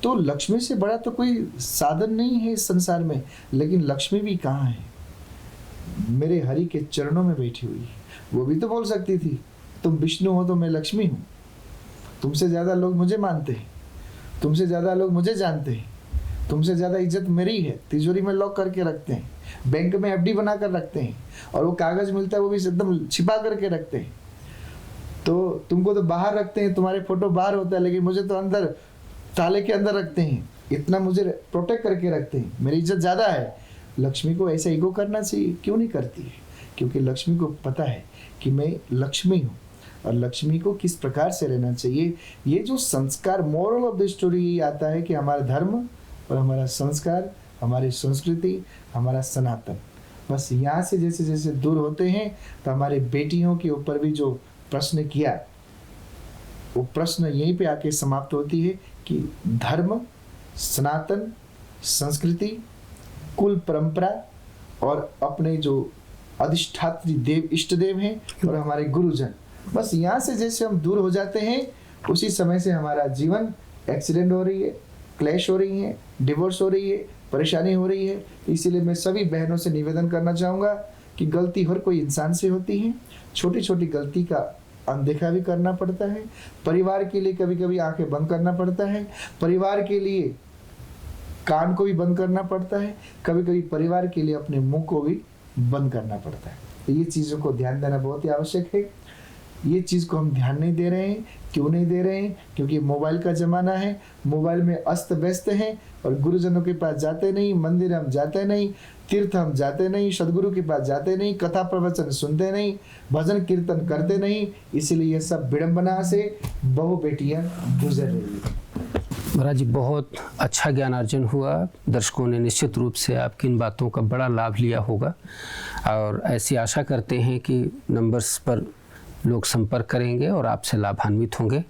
Speaker 2: तो लक्ष्मी से बड़ा तो कोई साधन नहीं है इस संसार में। लेकिन लक्ष्मी भी कहाँ है? मेरे हरि के चरणों में बैठी हुई है। वो भी तो बोल सकती थी, तुम विष्णु हो तो मैं लक्ष्मी हूँ, तुमसे ज़्यादा लोग मुझे मानते हैं, तुमसे ज़्यादा लोग मुझे जानते हैं, तुमसे ज़्यादा इज्जत मेरी है, तिजोरी में लॉक करके रखते हैं, बैंक में एफडी बना कर रखते हैं, और वो कागज़ मिलता है वो भी एकदम छिपा करके रखते हैं। तो तुमको तो बाहर रखते हैं, तुम्हारे फोटो बाहर होता है, लेकिन मुझे तो अंदर ताले के अंदर रखते हैं, इतना मुझे प्रोटेक्ट करके रखते हैं, मेरी इज्जत ज़्यादा है। लक्ष्मी को ऐसा ईगो करना चाहिए? क्यों नहीं करती है? क्योंकि लक्ष्मी को पता है कि मैं लक्ष्मी हूँ, और लक्ष्मी को किस प्रकार से रहना चाहिए। ये जो संस्कार, मोरल ऑफ द स्टोरी ये आता है कि हमारा धर्म और हमारा संस्कार, हमारी संस्कृति, हमारा सनातन, बस यहाँ से जैसे जैसे दूर होते हैं तो हमारे बेटियों के ऊपर भी जो प्रश्न किया, वो प्रश्न यहीं पे आके समाप्त होती है कि धर्म, सनातन, संस्कृति, कुल परंपरा और अपने जो अधिष्ठात्री देव, इष्ट देव हैं और हमारे गुरुजन, बस यहाँ से जैसे हम दूर हो जाते हैं, उसी समय से हमारा जीवन एक्सीडेंट हो रही है, क्लैश हो रही है, डिवोर्स हो रही है, परेशानी हो रही है। इसीलिए मैं सभी बहनों से निवेदन करना चाहूँगा कि गलती हर कोई इंसान से होती है, छोटी छोटी गलती का अनदेखा भी करना पड़ता है, परिवार के लिए कभी कभी आंखें बंद करना पड़ता है, परिवार के लिए कान को भी बंद करना पड़ता है, कभी कभी परिवार के लिए अपने मुंह को भी बंद करना पड़ता है। तो ये चीज़ों को ध्यान देना बहुत ही आवश्यक है। ये चीज़ को हम ध्यान नहीं दे रहे हैं। क्यों नहीं दे रहे हैं? क्योंकि मोबाइल का ज़माना है, मोबाइल में अस्त व्यस्त हैं और गुरुजनों के पास जाते नहीं, मंदिर हम जाते नहीं, तीर्थ हम जाते नहीं, सदगुरु के पास जाते नहीं, कथा प्रवचन सुनते नहीं, भजन कीर्तन करते नहीं। इसीलिए ये सब विडंबना से बहु बेटियाँ गुजर रही है।
Speaker 1: महाराज जी, बहुत अच्छा ज्ञान अर्जन हुआ। दर्शकों ने निश्चित रूप से आपकी इन बातों का बड़ा लाभ लिया होगा, और ऐसी आशा करते हैं कि नंबर्स पर लोग संपर्क करेंगे और आपसे लाभान्वित होंगे।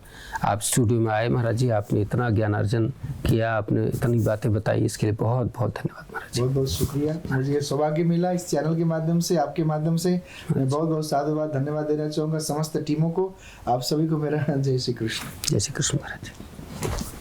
Speaker 1: आप स्टूडियो में आए महाराज जी, आपने इतना ज्ञान अर्जन किया, आपने इतनी बातें बताई, इसके लिए बहुत बहुत धन्यवाद महाराज जी।
Speaker 2: बहुत बहुत शुक्रिया। मुझे ये सौभाग्य मिला इस चैनल के माध्यम से, आपके माध्यम से। मैं बहुत बहुत साधुवाद, धन्यवाद देना चाहूँगा समस्त टीमों को। आप सभी को मेरा जय श्री कृष्ण।
Speaker 1: जय श्री कृष्ण महाराज जी।